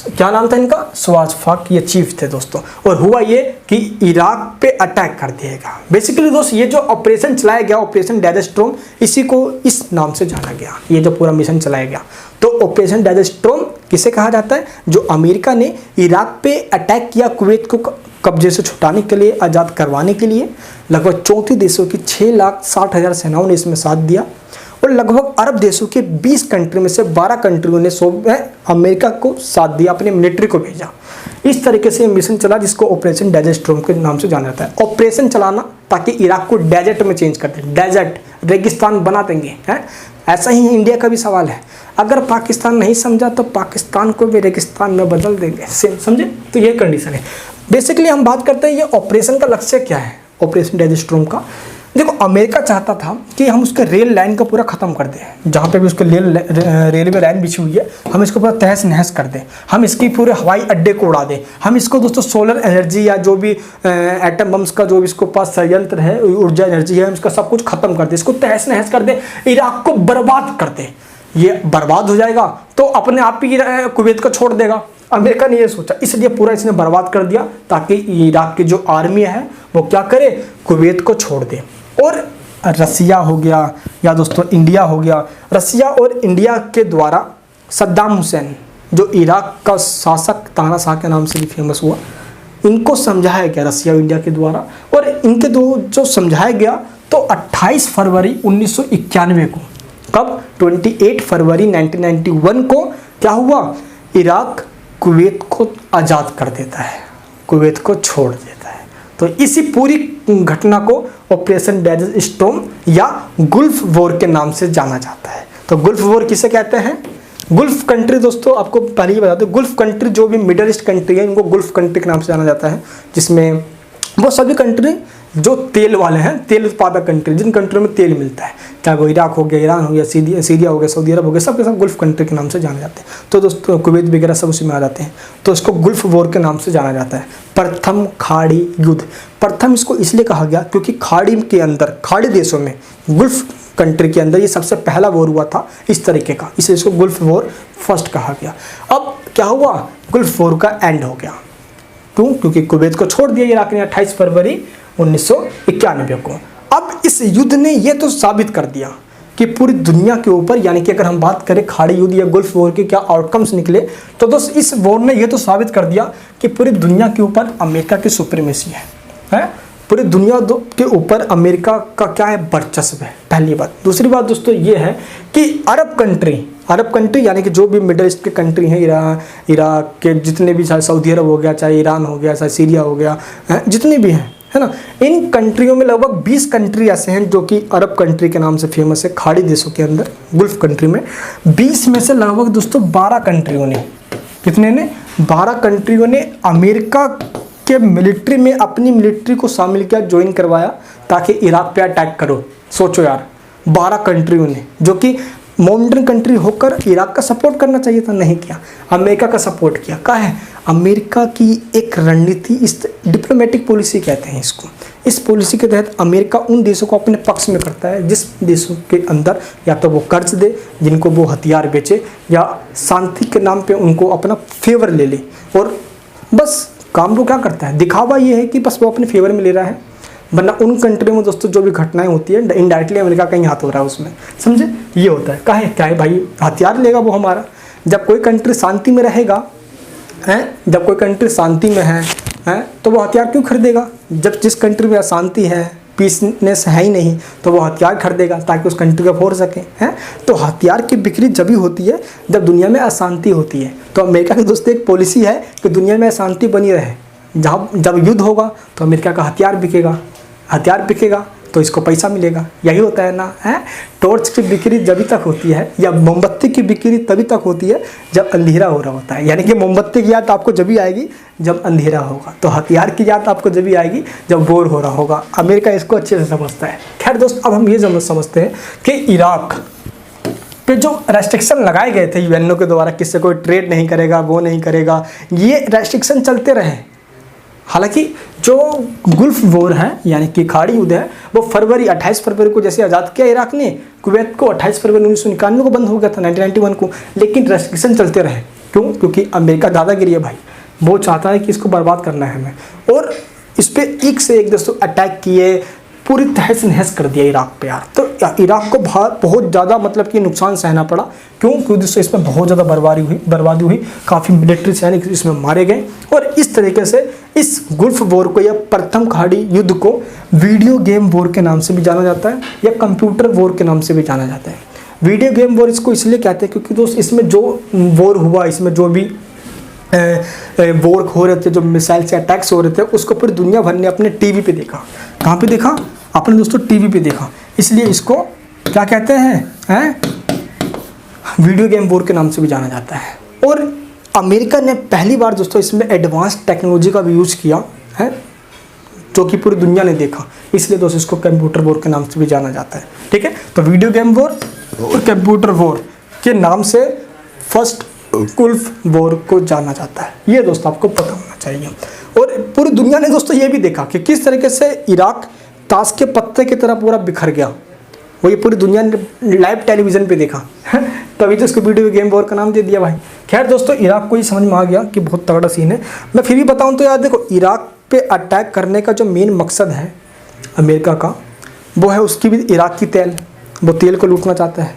क्या नाम था इनका, श्वार्ज़फाल्क, ये चीफ थे दोस्तों। और हुआ ये कि इराक पे अटैक कर दिया गया। बेसिकली दोस्त ये जो ऑपरेशन चलाया गया, ऑपरेशन डेजर्ट स्टॉर्म, इसी को इस नाम से जाना गया, ये जो पूरा मिशन चलाया गया। तो ऑपरेशन डेजर्ट स्टॉर्म किसे कहा जाता है, जो अमेरिका ने इराक पे अटैक किया, कुवैत को कब्जे से छुटाने के लिए, आज़ाद करवाने के लिए। लगभग 34 देशों की 6,60,000 सेनाओं ने इसमें साथ दिया, और लगभग अरब देशों के 20 कंट्री में से 12 कंट्रियों ने अमेरिका को साथ दिया, अपने मिलिट्री को भेजा। इस तरीके से मिशन चला, जिसको ऑपरेशन डेजर्ट स्टॉर्म के नाम से जाना जाता है। ऑपरेशन चलाना ताकि इराक को डेजर्ट में चेंज कर दें, डेजर्ट रेगिस्तान बना देंगे, हैं। ऐसा ही इंडिया का भी सवाल है, अगर पाकिस्तान नहीं समझा तो पाकिस्तान को भी रेगिस्तान में बदल देंगे, समझे। तो ये कंडीशन है। बेसिकली हम बात करते हैं ये ऑपरेशन का लक्ष्य क्या है, ऑपरेशन डेजर्ट स्टॉर्म का। देखो अमेरिका चाहता था कि हम उसके रेल लाइन का पूरा ख़त्म कर दें, जहाँ पे भी उसके रेलवे लाइन बिछी हुई है, हम इसको पूरा तहस नहस कर दें, हम इसकी पूरे हवाई अड्डे को उड़ा दें, हम इसको दोस्तों सोलर एनर्जी या जो भी एटम बम्स का जो भी इसको पास संयंत्र है, ऊर्जा एनर्जी है, हम इसका सब कुछ खत्म कर दें, इसको तहस नहस कर दें, इराक को बर्बाद कर दें। ये बर्बाद हो जाएगा तो अपने आप ही कुवैत को छोड़ देगा। अमेरिका ने ये सोचा, इसलिए पूरा इसने बर्बाद कर दिया ताकि इराक की जो आर्मी है वो क्या करे, कुवैत को छोड़ दे। और रसिया हो गया या दोस्तों इंडिया हो गया, रसिया और इंडिया के द्वारा सद्दाम हुसैन, जो इराक का शासक तानाशाह के नाम से भी फेमस हुआ, इनको समझाया गया रसिया और इंडिया के द्वारा। और इनके दो जो समझाया गया, तो 28 फरवरी 1991 को, कब, 28 फरवरी 1991 को क्या हुआ, इराक कुवैत को आज़ाद कर देता है, कुवैत को छोड़ देता है। तो इसी पूरी घटना को ऑपरेशन डेजर्ट स्टॉर्म या गुल्फ वॉर के नाम से जाना जाता है। तो गुल्फ वॉर किसे कहते हैं, गुल्फ कंट्री दोस्तों आपको पहले ही बता दो, गुल्फ कंट्री जो भी मिडल ईस्ट कंट्री है, इनको गुल्फ कंट्री के नाम से जाना जाता है, जिसमें वो सभी कंट्री जो तेल वाले हैं, तेल उत्पादक कंट्री, जिन कंट्रियों में तेल मिलता है, चाहे वो इराक हो गया, ईरान हो गया, सीरिया हो गया, सऊदी अरब हो गया, सब के सब गुल्फ कंट्री के नाम से जाने जाते हैं। तो दोस्तों कुवैत वगैरह सब उसी में आ जाते हैं, तो इसको गुल्फ वॉर के नाम से जाना जाता है। प्रथम खाड़ी युद्ध, प्रथम इसको इसलिए कहा गया क्योंकि खाड़ी के अंदर, खाड़ी देशों में, गुल्फ कंट्री के अंदर ये सबसे पहला वॉर हुआ था इस तरीके का, इसलिए इसको गुल्फ वॉर फर्स्ट कहा गया। अब क्या हुआ, गुल्फ वॉर का एंड हो गया, क्यों, क्योंकि कुवैत को छोड़ दिया इराक ने 28 फरवरी 1991 को। अब इस युद्ध ने ये तो साबित कर दिया कि पूरी दुनिया के ऊपर, यानी कि अगर हम बात करें खाड़ी युद्ध या गल्फ वॉर के क्या आउटकम्स निकले, तो दोस्त इस वॉर ने यह तो साबित कर दिया कि पूरी दुनिया के ऊपर अमेरिका की सुप्रीमेसी है? पूरी दुनिया के ऊपर अमेरिका का क्या है, वर्चस्व है, पहली बात। दूसरी बात दोस्तों ये है कि अरब कंट्री यानी कि जो भी मिडल ईस्ट के कंट्री हैं, इराक के जितने भी, चाहे सऊदी अरब हो गया, चाहे ईरान हो गया, चाहे सीरिया हो गया, जितने भी हैं, है ना, इन कंट्रियों में लगभग 20 कंट्री ऐसे हैं जो कि अरब कंट्री के नाम से फेमस है। खाड़ी देशों के अंदर, गुल्फ कंट्री में 20 में से लगभग दोस्तों 12 कंट्रियों ने, कितने ने, 12 कंट्रियों ने अमेरिका के मिलिट्री में अपनी मिलिट्री को शामिल किया, ज्वाइन करवाया, ताकि इराक पे अटैक करो। सोचो यार, 12 कंट्रियों ने, जो कि मॉडर्न कंट्री होकर इराक का सपोर्ट करना चाहिए था, नहीं किया, अमेरिका का सपोर्ट किया। क्या है, अमेरिका की एक रणनीति, इस डिप्लोमेटिक पॉलिसी कहते हैं इसको। इस पॉलिसी के तहत अमेरिका उन देशों को अपने पक्ष में करता है जिस देशों के अंदर या तो वो कर्ज दे, जिनको वो हथियार बेचे, या शांति के नाम पे उनको अपना फेवर ले ले। और बस काम वो क्या करता है, दिखावा ये है कि बस वो अपने फेवर में ले रहा है, वरना उन कंट्री में दोस्तों जो भी घटनाएं होती है इनडायरेक्टली अमेरिका का ही हाथ हो रहा है उसमें, समझे, ये होता है। क्या है भाई, हथियार लेगा वो हमारा। जब कोई कंट्री शांति में रहेगा, जब कोई कंट्री शांति में है तो वो हथियार क्यों खरीदेगा? जब जिस कंट्री में अशांति है, पीसनेस है ही नहीं, तो वो हथियार खरीदेगा ताकि उस कंट्री को फोड़ सके, हैं। तो हथियार की बिक्री जब भी होती है जब दुनिया में अशांति होती है। तो अमेरिका की दोस्तों एक पॉलिसी है कि दुनिया में अशांति बनी रहे, जब युद्ध होगा तो अमेरिका का हथियार बिकेगा तो इसको पैसा मिलेगा। यही होता है ना, है। टॉर्च की बिक्री जब तक होती है, या मोमबत्ती की बिक्री तभी तक होती है जब अंधेरा हो रहा होता है। यानी कि मोमबत्ती की याद आपको जब भी आएगी जब अंधेरा होगा, तो हथियार की याद आपको जब भी आएगी जब वॉर हो रहा होगा। अमेरिका इसको अच्छे से समझता है। खैर दोस्त, अब हम ये समझते हैं कि इराक पे जो रेस्ट्रिक्शन लगाए गए थे यूएनओ के द्वारा, किससे कोई ट्रेड नहीं करेगा, वो नहीं करेगा, ये रेस्ट्रिक्शन चलते रहे। हालांकि जो गुल्फ वॉर है, यानी कि खाड़ी युद्ध है, वो 28 फरवरी को जैसे आज़ाद किया इराक ने कुवैत को, 28 फरवरी 1991 को बंद हो गया था, 1991 को, लेकिन रेस्ट्रिक्शन चलते रहे। क्यों? क्योंकि अमेरिका दादागिरी है भाई, वो चाहता है कि इसको बर्बाद करना है हमें, और इस पर एक से एक दोस्तों अटैक किए, पूरी तहस नहस कर दिया इराक पे यार। तो इराक को बहुत ज़्यादा मतलब कि नुकसान सहना पड़ा। क्यों? क्योंकि दोस्तों इसमें बहुत ज़्यादा बर्बादी हुई, काफ़ी मिलिट्री सैनिक इसमें मारे गए। और इस तरीके से इस गुल्फ वॉर को, या प्रथम खाड़ी युद्ध को, वीडियो गेम वॉर के नाम से भी जाना जाता है, या कंप्यूटर वॉर के नाम से भी जाना जाता है। वीडियो गेम वॉर इसको इसलिए कहते हैं क्योंकि दोस्त इसमें जो वॉर हुआ, इसमें जो भी वॉर हो रहे थे, जो मिसाइल से अटैक्स हो रहे थे, उसको पूरी दुनिया भर ने अपने टीवी पे देखा। कहाँ पे देखा? अपने दोस्तों टीवी पे देखा। इसलिए इसको क्या कहते हैं? वीडियो गेम वॉर के नाम से भी जाना जाता है। और अमेरिका ने पहली बार दोस्तों इसमें एडवांस टेक्नोलॉजी का भी यूज़ किया है, जो कि पूरी दुनिया ने देखा। इसलिए दोस्तों इसको कंप्यूटर वॉर के नाम से भी जाना जाता है। ठीक है, तो वीडियो गेम वॉर और कंप्यूटर वॉर के नाम से फर्स्ट गुल्फ वॉर को जाना जाता है। ये दोस्तों आपको पता होना चाहिए। और पूरी दुनिया ने दोस्तों ये भी देखा कि किस तरीके से इराक ताश के पत्ते की तरह पूरा बिखर गया। वो ये पूरी दुनिया ने लाइव टेलीविज़न पे देखा, तभी तो इसको वीडियो गेम वॉर का नाम दे दिया भाई। खैर दोस्तों, इराक को ये समझ में आ गया कि बहुत तगड़ा सीन है। मैं फिर भी बताऊं तो यार देखो, इराक पे अटैक करने का जो मेन मकसद है अमेरिका का, वो है उसकी भी इराक की तेल, वो तेल को लूटना चाहता है।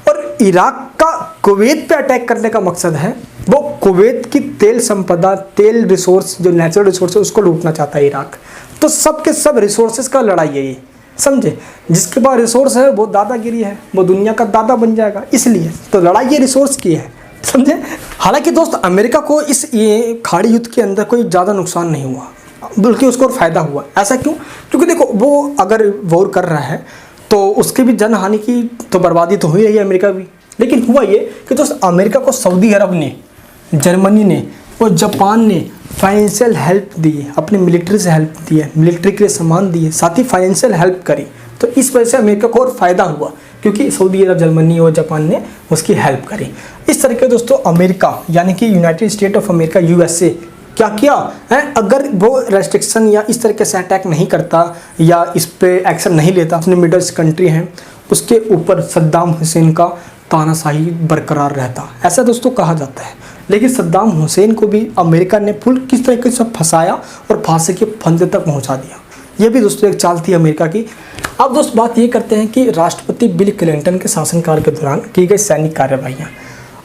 और इराक का कुवैत पे अटैक करने का मकसद है, वो कुवैत की तेल संपदा, तेल रिसोर्स, जो नेचुरल रिसोर्स है, उसको लूटना चाहता है इराक। तो सब के सब रिसोर्सेज का लड़ाई है ये, समझे। जिसके पास रिसोर्स है वो दादागिरी है, वो दुनिया का दादा बन जाएगा। इसलिए तो लड़ाई ये रिसोर्स की है, समझे। हालांकि दोस्त अमेरिका को इस ये खाड़ी युद्ध के अंदर कोई ज़्यादा नुकसान नहीं हुआ, बल्कि उसको फ़ायदा हुआ। ऐसा क्यों? क्योंकि देखो, वो अगर वॉर कर रहा है तो उसकी भी जन हानि की तो बर्बादी तो हुई रही है अमेरिका भी। लेकिन हुआ ये कि दोस्त अमेरिका को सऊदी अरब ने, जर्मनी ने और जापान ने फाइनेंशियल हेल्प दी, अपने मिलिट्री से हेल्प दी है, मिलिट्री के लिए सामान दिए, साथ ही फाइनेंशियल हेल्प करी। तो इस वजह से अमेरिका को और फ़ायदा हुआ, क्योंकि सऊदी अरब, जर्मनी और जापान ने उसकी हेल्प करी। इस तरीके दोस्तों अमेरिका, यानी कि United state of America, USA, क्या किया है? अगर वो रेस्ट्रिक्शन या इस तरीके से अटैक नहीं करता या इस पर एक्शन नहीं लेता, अपने मिडल ईस्ट कंट्री हैं उसके ऊपर सद्दाम हुसैन का तानाशाही बरकरार रहता, ऐसा दोस्तों कहा जाता है। लेकिन सद्दाम हुसैन को भी अमेरिका ने फुल किस तरीके से फंसाया और फांसी के फंदे तक पहुंचा दिया। ये भी दोस्तों एक चाल थी अमेरिका की। अब दोस्त बात ये करते हैं कि राष्ट्रपति बिल क्लिंटन के शासनकाल के दौरान की गई सैनिक कार्रवाइयाँ।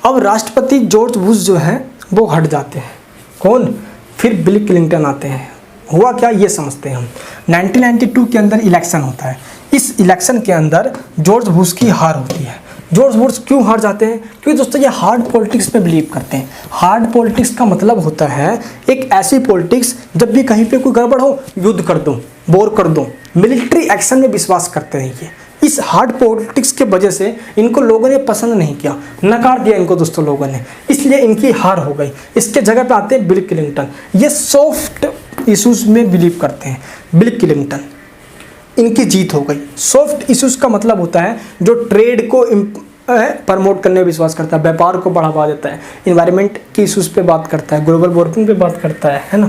अब राष्ट्रपति जॉर्ज बुश जो हैं वो हट जाते हैं, कौन, फिर बिल क्लिंटन आते हैं। हुआ क्या ये समझते हैं हम। 1992 के अंदर इलेक्शन होता है। इस इलेक्शन के अंदर जॉर्ज बुश की हार होती है। जॉर्ज बुश क्यों हार जाते हैं? क्योंकि दोस्तों ये हार्ड पॉलिटिक्स पे बिलीव करते हैं। हार्ड पॉलिटिक्स का मतलब होता है एक ऐसी पॉलिटिक्स जब भी कहीं पे कोई गड़बड़ हो युद्ध कर दो, वॉर कर दो, मिलिट्री एक्शन में विश्वास करते हैं ये। इस हार्ड पॉलिटिक्स के वजह से इनको लोगों ने पसंद नहीं किया, नकार दिया इनको दोस्तों लोगों ने, इसलिए इनकी हार हो गई। इसके जगह पे आते हैं बिल क्लिंटन। ये सॉफ्ट इश्यूज में बिलीव करते हैं। बिल क्लिंटन, इनकी जीत हो गई। सॉफ्ट इश्यूज का मतलब होता है जो ट्रेड को प्रमोट करने में विश्वास करता है, व्यापार को बढ़ावा देता है, इन्वायरमेंट की इश्यूज पे बात करता है, ग्लोबल वार्मिंग पे बात करता है ना,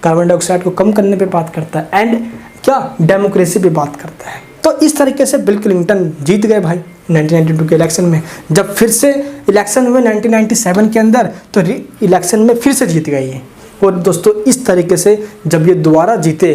कार्बन डाइऑक्साइड को कम करने पे बात करता है, एंड क्या डेमोक्रेसी पे बात करता है। तो इस तरीके से बिल क्लिंटन जीत गए भाई 1992 के इलेक्शन में। जब फिर से इलेक्शन हुए 1997 के अंदर तो इलेक्शन में फिर से जीत गए ये। और दोस्तों इस तरीके से जब ये दोबारा जीते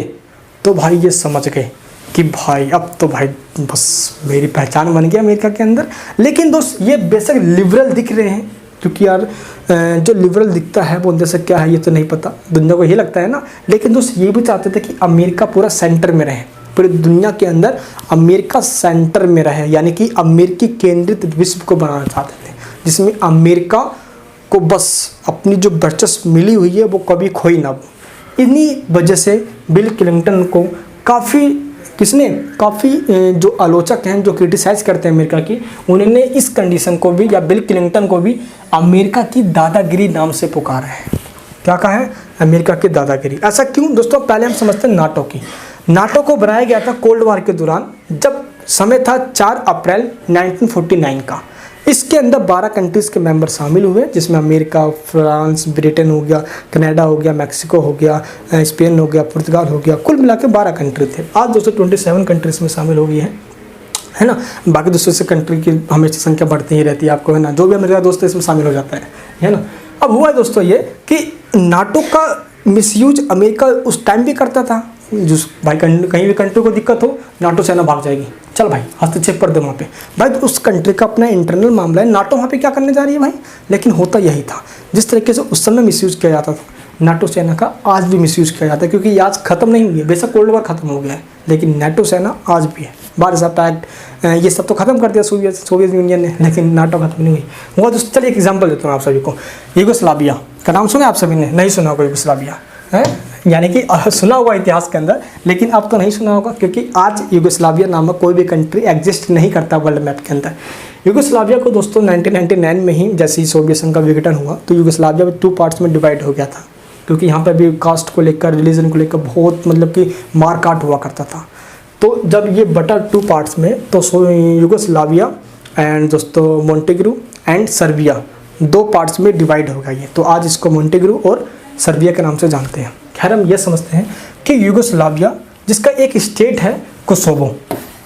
तो भाई ये समझ गए कि भाई अब तो भाई बस मेरी पहचान बन गया अमेरिका के अंदर। लेकिन दोस्त ये बेशक लिबरल दिख रहे हैं, क्योंकि यार जो लिबरल दिखता है वो अंदर से क्या है ये तो नहीं पता, दुनिया को ये लगता है ना। लेकिन दोस्त ये भी चाहते थे कि अमेरिका पूरा सेंटर में रहे, पूरी दुनिया के अंदर अमेरिका सेंटर में रहे, यानी कि अमेरिकी केंद्रित विश्व को बनाना चाहते थे, जिसमें अमेरिका को बस अपनी जो वर्चस्व मिली हुई है वो कभी खोई ना। इन्हीं वजह से बिल क्लिंटन को काफ़ी जो आलोचक हैं, जो क्रिटिसाइज़ करते हैं अमेरिका की, उन्होंने इस कंडीशन को भी या बिल क्लिंटन को भी अमेरिका की दादागिरी नाम से पुकारा है। क्या कहा है? अमेरिका की दादागिरी। ऐसा क्यों दोस्तों? पहले हम समझते हैं नाटो की। नाटो को बनाया गया था कोल्ड वॉर के दौरान, जब समय था 4 अप्रैल 1949 का। इसके अंदर 12 कंट्रीज़ के मेंबर शामिल हुए, जिसमें अमेरिका, फ्रांस, ब्रिटेन हो गया, कनाडा हो गया, मैक्सिको हो गया, स्पेन हो गया, पुर्तगाल हो गया, कुल मिला के 12 कंट्री थे। आज दोस्तों 27 कंट्रीज़ में शामिल हो गई है ना। बाकी दोस्तों से कंट्री की हमेशा संख्या बढ़ती ही रहती है, आपको है ना, जो भी अमेरिका दोस्त इसमें शामिल हो जाता है ना। अब हुआ है दोस्तों ये कि नाटो का मिसयूज अमेरिका उस टाइम भी करता था। जो भाई कहीं भी कंट्री को दिक्कत हो, नाटो सेना भाग जाएगी, चल भाई हस्तक्षेप कर दे वहाँ पे भाई। तो उस कंट्री का अपना इंटरनल मामला है, नाटो वहाँ पे क्या करने जा रही है भाई। लेकिन होता यही था, जिस तरीके से उस समय मिसयूज किया जाता था नाटो सेना का, आज भी मिसयूज किया जाता है। क्योंकि आज खत्म नहीं हुई है, बेशक कोल्ड वॉर खत्म हो गया है, लेकिन नाटो सेना आज भी है। वार्सा पैक्ट ये सब तो खत्म कर दिया सोवियत यूनियन ने, लेकिन नाटो खत्म नहीं हुई। वो दोस्तों चलिए एक एग्जाम्पल देता हूँ आप सभी को। यूगोस्लाविया का नाम सुना आप सभी ने? नहीं सुना होगा यूगोस्लाविया है, यानी कि सुना होगा इतिहास के अंदर, लेकिन अब तो नहीं सुना होगा, क्योंकि आज यूगोस्लाविया नामक कोई भी कंट्री एग्जिस्ट नहीं करता वर्ल्ड मैप के अंदर। यूगोस्लाविया को दोस्तों 1999 में ही जैसे ही सोवियत संघ का विघटन हुआ तो यूगोस्लाविया में 2 पार्ट्स में डिवाइड हो गया था, क्योंकि यहाँ पर भी कास्ट को लेकर, रिलीजन को लेकर बहुत मतलब कि मार काट हुआ करता था। तो जब ये बटा 2 पार्ट्स में, तो यूगोस्लाविया एंड दोस्तों मोंटेग्रो एंड सर्बिया 2 पार्ट्स में डिवाइड हो गया ये। तो आज इसको मोंटेग्रो और सर्बिया के नाम से जानते हैं। खैर हम ये समझते हैं कि यूगोस्लाविया, जिसका एक स्टेट है कोसोवो,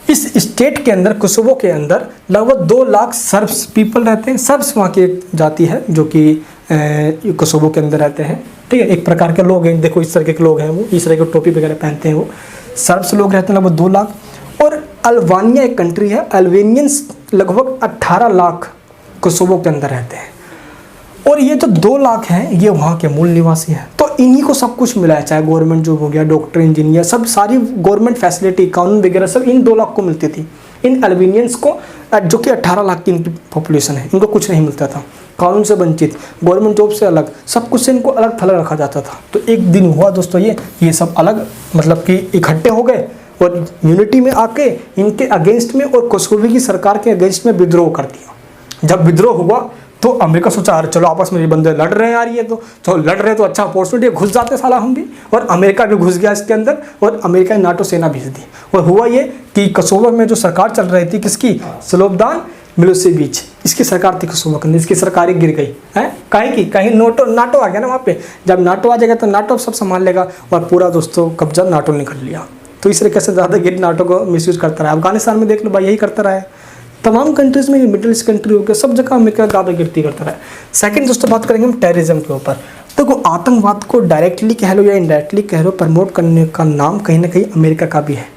इस स्टेट के अंदर, कोसोवो के अंदर लगभग 2 लाख सर्ब्स पीपल रहते हैं। सर्ब्स वहाँ की एक जाति है जो कि कोसोवो के अंदर रहते हैं, ठीक है। एक प्रकार के लोग हैं, देखो इस तरह के लोग हैं, वो इस तरह के टोपी वगैरह पहनते हैं, वो सर्ब्स लोग रहते हैं लगभग 2 लाख। और अल्बानिया एक कंट्री है, अल्बेनियंस लगभग 18 लाख कोसोवो के अंदर रहते हैं। और ये जो 2 लाख हैं ये वहाँ के मूल निवासी हैं। तो इन्हीं को सब कुछ मिला है, चाहे गवर्नमेंट जॉब हो गया, डॉक्टर, इंजीनियर, सब सारी गवर्नमेंट फैसिलिटी, कानून वगैरह सब इन 2 लाख को मिलती थी। इन अल्बेनियंस को, जो कि 18 लाख की इनकी पॉपुलेशन है, इनको कुछ नहीं मिलता था, कानून से वंचित, गवर्नमेंट जॉब से अलग, सब कुछ से इनको अलग थलग रखा जाता था। तो एक दिन हुआ दोस्तों ये सब अलग मतलब कि इकट्ठे हो गए और यूनिटी में आके इनके अगेंस्ट में और कोसोवो की सरकार के अगेंस्ट में विद्रोह कर दिया। जब विद्रोह हुआ तो अमेरिका सोचा अरे चलो आपस में ये बंदे लड़ रहे हैं यार, ये तो लड़ रहे हैं तो अच्छा अपॉर्चुनिटी, घुस जाते साला हम भी। और अमेरिका भी घुस गया इसके अंदर, और अमेरिका ने नाटो सेना भेज दी। और हुआ ये कि कोसोवो में जो सरकार चल रही थी, किसकी, स्लोबोदान मिलोसेविच, इसकी सरकार थी कोसोवो के अंदर, इसकी सरकार गिर गई है। कहीं नाटो आ गया ना वहाँ पे। जब नाटो आ जाएगा तो नाटो सब संभाल लेगा, और पूरा दोस्तों कब्जा नाटो ने कर लिया। तो इस तरीके से ज़्यादागिरी नाटो को मिसयूज करता रहा। अफगानिस्तान में देख लो भाई, यही करता रहा है। तमाम कंट्रीज़ में, मिडिल ईस्ट कंट्री हो गया, सब जगह अमेरिका दादागिरी करता रहा है। सेकंड दोस्तों बात करेंगे हम टेररिज्म के ऊपर। देखो आतंकवाद को डायरेक्टली कह लो या इनडायरेक्टली कह लो, प्रमोट करने का नाम कहीं ना कहीं अमेरिका का भी है।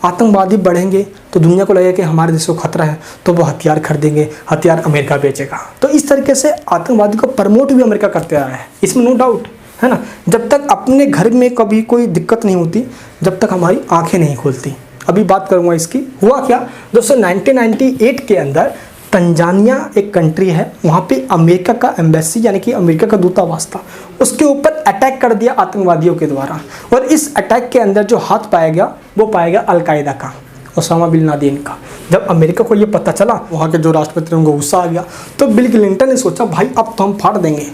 आतंकवादी बढ़ेंगे तो दुनिया को लगेगा कि हमारे देश को खतरा है, तो वो हथियार खरीदेंगे, हथियार अमेरिका बेचेगा। तो इस तरीके से आतंकवादी को प्रमोट भी अमेरिका करते आया है, इसमें नो डाउट है ना। जब तक अपने घर में कभी कोई दिक्कत नहीं होती, जब तक हमारी आंखें नहीं खुलती। अभी बात करूँगा इसकी। हुआ क्या दोस्तों, 1998 के अंदर तंजानिया एक कंट्री है, वहाँ पे अमेरिका का एम्बेसी यानी कि अमेरिका का दूतावास था, उसके ऊपर अटैक कर दिया आतंकवादियों के द्वारा। और इस अटैक के अंदर जो हाथ पाया गया वो पाया गया अलकायदा का, ओसामा बिन लादेन का। जब अमेरिका को ये पता चला, वहाँ के जो राष्ट्रपति उनको गुस्सा आ गया, तो बिल क्लिंटन ने सोचा भाई अब तो हम फाड़ देंगे।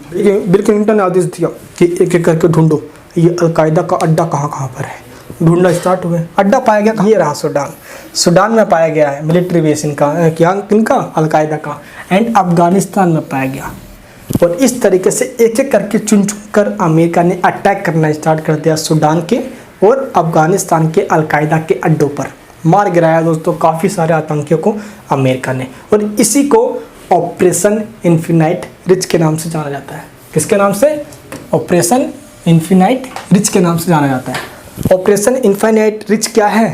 बिल क्लिंटन ने आदेश दिया कि एक एक करके ढूंढो ये अलकायदा का अड्डा कहाँ कहाँ पर है। ढूंढना स्टार्ट हुए, अड्डा पाया गया, ये रहा सूडान में पाया गया है मिलिट्री बेस इनका, क्या इनका अलकायदा का, एंड अफगानिस्तान में पाया गया। और इस तरीके से एक एक करके चुन चुन कर अमेरिका ने अटैक करना स्टार्ट कर दिया सूडान के और अफगानिस्तान के अलकायदा के अड्डों पर। मार गिराया दोस्तों काफ़ी सारे आतंकियों को अमेरिका ने, और इसी को ऑपरेशन इन्फिनाइट रिच के नाम से जाना जाता है। किसके नाम से? ऑपरेशन इन्फिनाइट रिच के नाम से जाना जाता है। ऑपरेशन इन्फिनाइट रिच क्या है?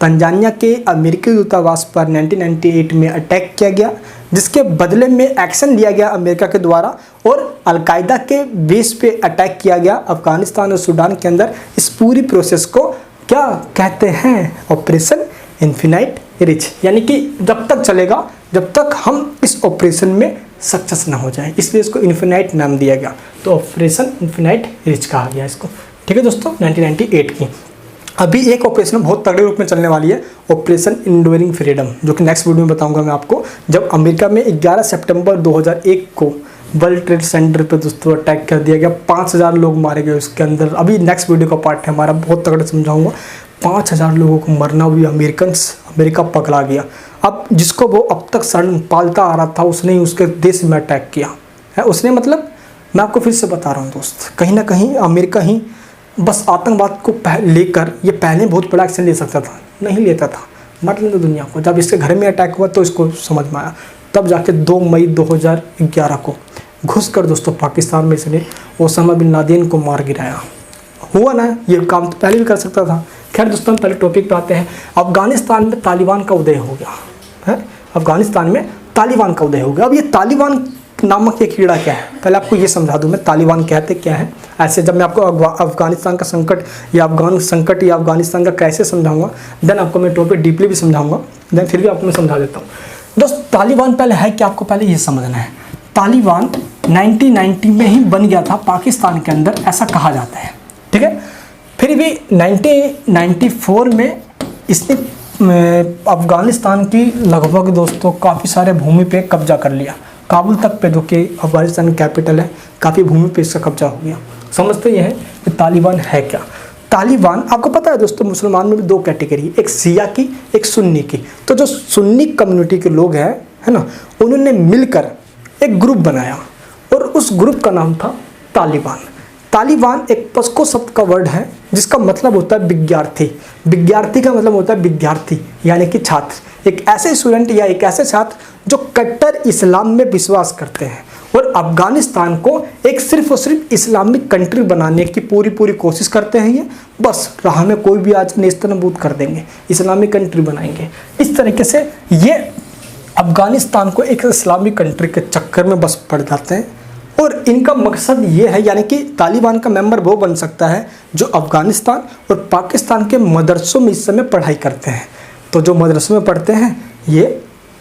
तंजानिया के अमेरिकी दूतावास पर 1998 में अटैक किया गया, जिसके बदले में एक्शन लिया गया अमेरिका के द्वारा, और अलकायदा के बेस पे अटैक किया गया अफगानिस्तान और सूडान के अंदर। इस पूरी प्रोसेस को क्या कहते हैं? Operation infinite rich. यानी कि जब तक चलेगा जब तक हम इस ऑपरेशन में सक्सेस ना हो जाए, इसलिए इसको इन्फिनाइट नाम दिया गया। तो ऑपरेशन इन्फिनाइट रिच कहा गया इसको। ठीक है दोस्तों, 1998 की। अभी एक ऑपरेशन बहुत तगड़े रूप में चलने वाली है, ऑपरेशन इंड्यूरिंग फ्रीडम, जो कि नेक्स्ट वीडियो में बताऊंगा मैं आपको। जब अमेरिका में 11 सितंबर 2001 को वर्ल्ड ट्रेड सेंटर पे दोस्तों अटैक कर दिया गया, 5000 लोग मारे गए उसके अंदर। अभी नेक्स्ट वीडियो का पार्ट है हमारा, बहुत तगड़े समझाऊंगा। 5000 लोगों को मरना भी अमेरिका पकड़ा गया। अब जिसको वो अब तक शरण पालता आ रहा था, उसने ही उसके देश में अटैक किया है। उसने मतलब, मैं आपको फिर से बता रहा हूँ दोस्त, कहीं ना कहीं अमेरिका ही बस आतंकवाद को लेकर ये पहले बहुत बड़ा एक्शन ले सकता था, नहीं लेता था, मर लेते दुनिया को। जब इसके घर में अटैक हुआ तो इसको समझ में आया, तब जाके 2 मई 2011 को घुसकर दोस्तों पाकिस्तान में इसने ओसामा बिन लादेन को मार गिराया। हुआ ना, ये काम तो पहले भी कर सकता था। खैर दोस्तों, पहले टॉपिक पे आते हैं। अफगानिस्तान में तालिबान का उदय हो गया है। अफगानिस्तान में तालिबान का उदय हो गया। अब ये तालिबान नामक ये कीड़ा क्या है, पहले आपको ये समझा दूं मैं, तालिबान कहते क्या है। ऐसे जब मैं आपको अफगानिस्तान का संकट या अफगान संकट या अफगानिस्तान का कैसे समझाऊंगा, देन आपको मैं टॉपिक डीपली भी समझाऊंगा, देन फिर भी आपको मैं समझा देता हूँ। दोस्त तालिबान पहले है क्या, आपको पहले ये समझना है। तालिबान 1990 में ही बन गया था पाकिस्तान के अंदर, ऐसा कहा जाता है। ठीक है, फिर भी 1994 में इसने अफगानिस्तान की लगभग दोस्तों काफ़ी सारे भूमि पे कब्जा कर लिया। काबुल तक पे, जो कि अफगानिस्तान कैपिटल है, काफ़ी भूमि पे इसका कब्जा हो गया। समझते ये है कि तालिबान है क्या। तालिबान आपको पता है दोस्तों, मुसलमान में भी 2 कैटेगरी, एक शिया की, एक सुन्नी की। तो जो सुन्नी कम्युनिटी के लोग हैं, है ना, उन्होंने मिलकर एक ग्रुप बनाया और उस ग्रुप का नाम था तालिबान। तालिबान एक पस्को शब्द का वर्ड है, जिसका मतलब होता है विद्यार्थी। विद्यार्थी का मतलब होता है विद्यार्थी यानी कि छात्र, एक ऐसे स्टूडेंट या एक ऐसे छात्र जो कट्टर इस्लाम में विश्वास करते हैं और अफगानिस्तान को एक सिर्फ और सिर्फ इस्लामिक कंट्री बनाने की पूरी कोशिश करते हैं। ये बस राह में कोई भी आज नेस्तनाबूद कर देंगे, इस्लामिक कंट्री बनाएंगे। इस तरीके से ये अफगानिस्तान को एक इस्लामिक कंट्री के चक्कर में बस पड़ जाते हैं। और इनका मकसद ये है, यानी कि तालिबान का मेंबर वो बन सकता है जो अफगानिस्तान और पाकिस्तान के मदरसों में इस समय पढ़ाई करते हैं। तो जो मदरसों में पढ़ते हैं ये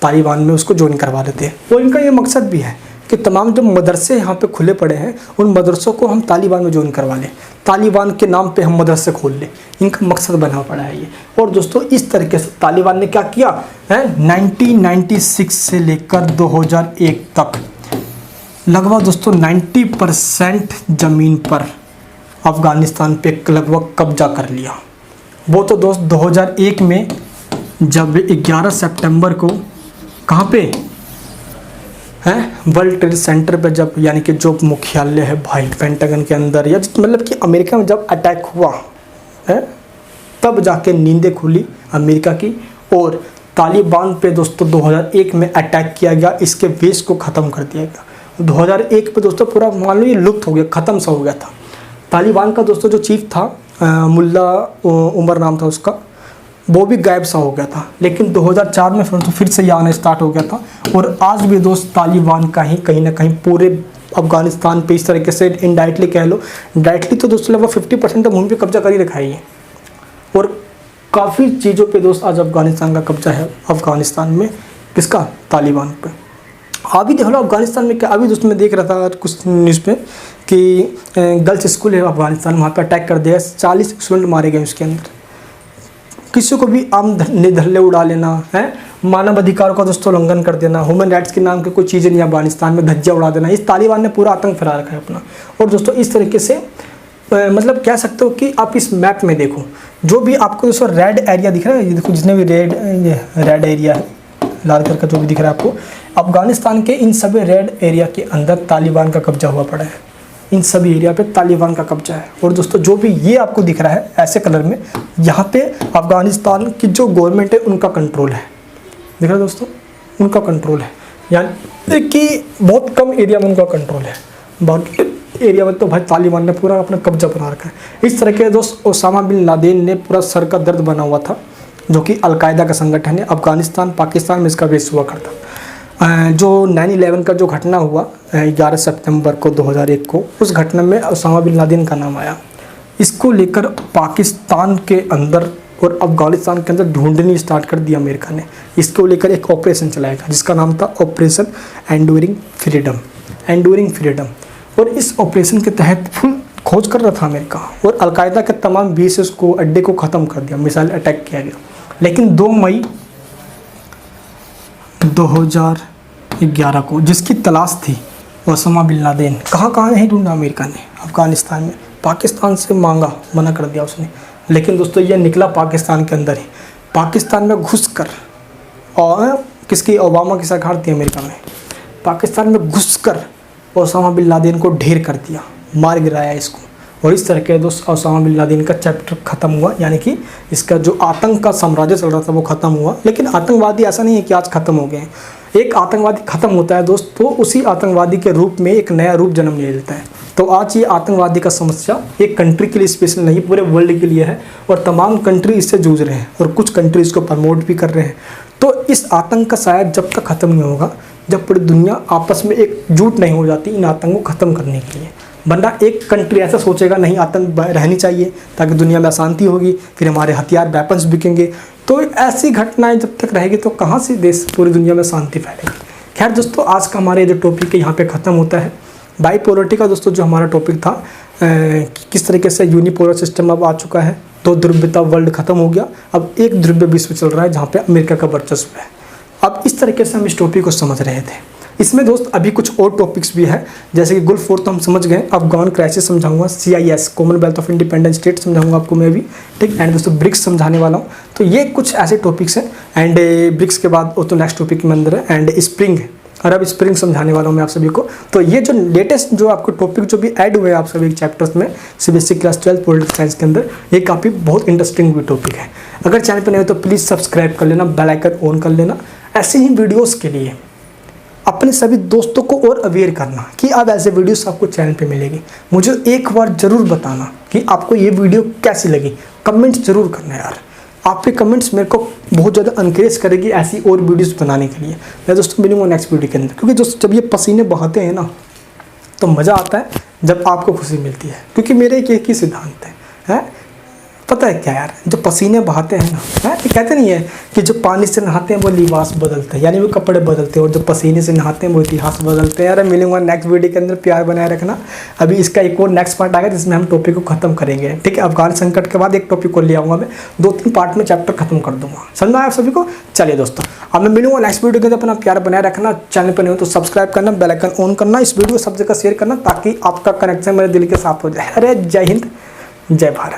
तालिबान में उसको ज्वाइन करवा लेते हैं। और इनका ये मकसद भी है कि तमाम जो मदरसे यहाँ पे खुले पड़े हैं, उन मदरसों को हम तालिबान में ज्वाइन करवा लें, तालिबान के नाम पे हम मदरसे खोल लें। इनका मकसद बना पड़ा है ये। और दोस्तों इस तरीके से तालिबान ने क्या किया है, 1996 से लेकर 2001 तक लगभग दोस्तों 90% ज़मीन पर अफ़गानिस्तान पे लगभग कब्जा कर लिया। वो तो दोस्त 2001 में जब 11 सितंबर को कहाँ पे है, वर्ल्ड ट्रेड सेंटर पे, जब यानी कि जो मुख्यालय है भाई पेंटागन के अंदर, या मतलब कि अमेरिका में जब अटैक हुआ है, तब जाके नींदें खुली अमेरिका की। और तालिबान पे दोस्तों 2001 में अटैक किया गया, इसके बेस को ख़त्म कर दिया गया। 2001 पे दोस्तों पूरा मान लो ये लुप्त हो गया, ख़त्म सा हो गया था। तालिबान का दोस्तों जो चीफ था मुल्ला उमर नाम था उसका, वो भी गायब सा हो गया था। लेकिन 2004 में फिर से ये आना स्टार्ट हो गया था। और आज भी दोस्त तालिबान का ही कहीं ना कहीं पूरे अफगानिस्तान पे इस तरीके से इनडायरेक्टली कह लो, डायरेक्टली तो दोस्तों लगभग 50% तो भूमि पे कब्जा कर ही रखा है। और काफ़ी चीज़ों पे दोस्त आज अफगानिस्तान का कब्जा है, अफगानिस्तान में किसका, तालिबान पे। अभी देख लो अफगानिस्तान में क्या, अभी दोस्तों मैं देख रहा था कुछ न्यूज़ पे कि गर्ल्स स्कूल है अफगानिस्तान, वहाँ पे अटैक कर दिया, 40 स्टूडेंट मारे गए उसके अंदर। किसी को भी आम धल्ले उड़ा लेना है, मानव अधिकारों का दोस्तों उल्लंघन कर देना, ह्यूमन राइट्स के नाम की कोई चीज़ें नहीं, अफगानिस्तान में धज्जियाँ उड़ा देना, इस तालिबान ने पूरा आतंक फैला रखा है अपना। और दोस्तों इस तरीके से मतलब कह सकते हो कि आप इस मैप में देखो, जो भी आपको दोस्तों रेड एरिया दिख रहा है, ये देखो जितने भी रेड एरिया है, लाल कलर का जो भी दिख रहा है आपको, अफगानिस्तान के इन सभी रेड एरिया के अंदर तालिबान का कब्जा हुआ पड़ा है। इन सभी एरिया पे तालिबान का कब्जा है। और दोस्तों जो भी ये आपको दिख रहा है ऐसे कलर में, यहाँ पे अफगानिस्तान की जो गवर्नमेंट है उनका कंट्रोल है, दिख रहा है दोस्तों, उनका कंट्रोल है। यानी कि बहुत कम एरिया में उनका कंट्रोल है, बाकी एरिया में तो भाई तालिबान ने पूरा अपना कब्जा बना रखा है। इस तरह के दोस्त ओसामा बिन लादेन ने पूरा सर का दर्द बना हुआ था, जो कि अलकायदा का संगठन है, अफगानिस्तान पाकिस्तान में इसका बेस हुआ करता। जो 9/11 का जो घटना हुआ 11 सितंबर को 2001 को, उस घटना में ओसामा बिन लादेन का नाम आया। इसको लेकर पाकिस्तान के अंदर और अफगानिस्तान के अंदर ढूंढनी स्टार्ट कर दी अमेरिका ने। इसको लेकर एक ऑपरेशन चलाएगा जिसका नाम था ऑपरेशन एंड्यूरिंग फ्रीडम। और इस ऑपरेशन के तहत फुल खोज कर रहा था अमेरिका, और अलकायदा के तमाम बेसेस को, अड्डे को ख़त्म कर दिया, मिसाइल अटैक किया गया। लेकिन 2 मई 2011 को जिसकी तलाश थी ओसामा बिन लादेन, कहाँ नहीं ढूंढा अमेरिका ने, अफगानिस्तान में, पाकिस्तान से मांगा, मना कर दिया उसने। लेकिन दोस्तों ये निकला पाकिस्तान के अंदर ही, पाकिस्तान में घुसकर, और किसकी, ओबामा की सरकार थी अमेरिका में, पाकिस्तान में घुसकर ओसामा बिन लादेन को ढेर कर दिया, मार गिराया इसको। और इस तरह के दोस्त ओसामा बिन लादेन का चैप्टर ख़त्म हुआ, यानी कि इसका जो आतंक का साम्राज्य चल रहा था वो ख़त्म हुआ। लेकिन आतंकवादी ऐसा नहीं है कि आज ख़त्म हो गए हैं। एक आतंकवादी ख़त्म होता है दोस्त, तो उसी आतंकवादी के रूप में एक नया रूप जन्म ले लेता है। तो आज ये आतंकवादी का समस्या एक कंट्री के लिए स्पेशल नहीं, पूरे वर्ल्ड के लिए है, और तमाम कंट्री इससे जूझ रहे हैं, और कुछ कंट्री इसको प्रमोट भी कर रहे हैं। तो इस आतंक का शायद जब तक ख़त्म नहीं होगा, जब पूरी दुनिया आपस में एकजुट नहीं हो जाती इन आतंक को ख़त्म करने के लिए। वरना एक कंट्री ऐसा सोचेगा नहीं आतंक रहनी चाहिए ताकि दुनिया में अशांति होगी, फिर हमारे हथियार वेपन्स बिकेंगे, तो ऐसी घटनाएं जब तक रहेगी तो कहाँ से देश पूरी दुनिया में शांति फैलेगी। खैर दोस्तों, आज का हमारे जो टॉपिक है यहाँ पे ख़त्म होता है। बाईपोलरिटी का दोस्तों जो हमारा टॉपिक था, किस तरीके से यूनिपोलर सिस्टम अब आ चुका है, 2 ध्रुवीयता वर्ल्ड खत्म हो गया, अब एक ध्रुवीय विश्व चल रहा है जहाँ पे अमेरिका का वर्चस्व है। अब इस तरीके से हम इस टॉपिक को समझ रहे थे। इसमें दोस्त अभी कुछ और टॉपिक्स भी है, जैसे कि गल्फ वॉर तो हम समझ गए, अफगान क्राइसिस समझाऊंगा, CIS Commonwealth of independent state समझाऊंगा आपको मैं भी, ठीक। एंड दोस्तों ब्रिक्स समझाने वाला हूँ। तो ये कुछ ऐसे टॉपिक्स हैं। एंड ब्रिक्स के बाद वो तो नेक्स्ट टॉपिक में अंदर है, एंड स्प्रिंग, अरब स्प्रिंग समझाने वाला हूँ मैं आप सभी को। तो ये जो लेटेस्ट जो आपको टॉपिक जो भी ऐड हुए हैं आप सभी चैप्टर्स में CBSE क्लास 12 पॉलिटिकल साइंस के अंदर, ये काफ़ी बहुत इंटरेस्टिंग भी टॉपिक है। अगर चैनल पर नहीं हो तो प्लीज़ सब्सक्राइब कर लेना, बेल आइकन ऑन कर लेना। ऐसे ही वीडियोस के लिए अपने सभी दोस्तों को और अवेयर करना कि अब ऐसे वीडियोस आपको चैनल पे मिलेगी। मुझे एक बार ज़रूर बताना कि आपको ये वीडियो कैसी लगी, कमेंट्स ज़रूर करना यार। आपके कमेंट्स मेरे को बहुत ज़्यादा इनकरेज करेगी ऐसी और वीडियोस बनाने के लिए। मैं दोस्तों मिलूंगा नेक्स्ट वीडियो के अंदर, क्योंकि दोस्तों जब ये पसीने बहाते हैं ना तो मज़ा आता है जब आपको खुशी मिलती है, क्योंकि मेरे एक ही सिद्धांत है पता है क्या यार, जो पसीने बहाते हैं ना, कहते नहीं है कि जो पानी से नहाते हैं वो लिबास बदलते हैं, यानी वो कपड़े बदलते हैं, और जो पसीने से नहाते हैं वो इतिहास बदलते हैं। यार मिलूंगा नेक्स्ट वीडियो के अंदर, प्यार बनाए रखना। अभी इसका एक और नेक्स्ट पार्ट आएगा जिसमें हम टॉपिक को खत्म करेंगे, ठीक है। अफगान संकट के बाद एक टॉपिक को ले आऊँगा मैं, 2-3 पार्ट में चैप्टर खत्म कर दूँगा, समझ में आया आप सभी को। चलिए दोस्तों, अब मैं मिलूंगा नेक्स्ट वीडियो के अंदर। अपना प्यार बनाए रखना, चैनल पर नहीं हो तो सब्सक्राइब करना, बेल आइकन ऑन करना, इस वीडियो को सब जगह शेयर करना ताकि आपका कनेक्शन मेरे दिल के साथ हो जाए। अरे जय हिंद, जय भारत।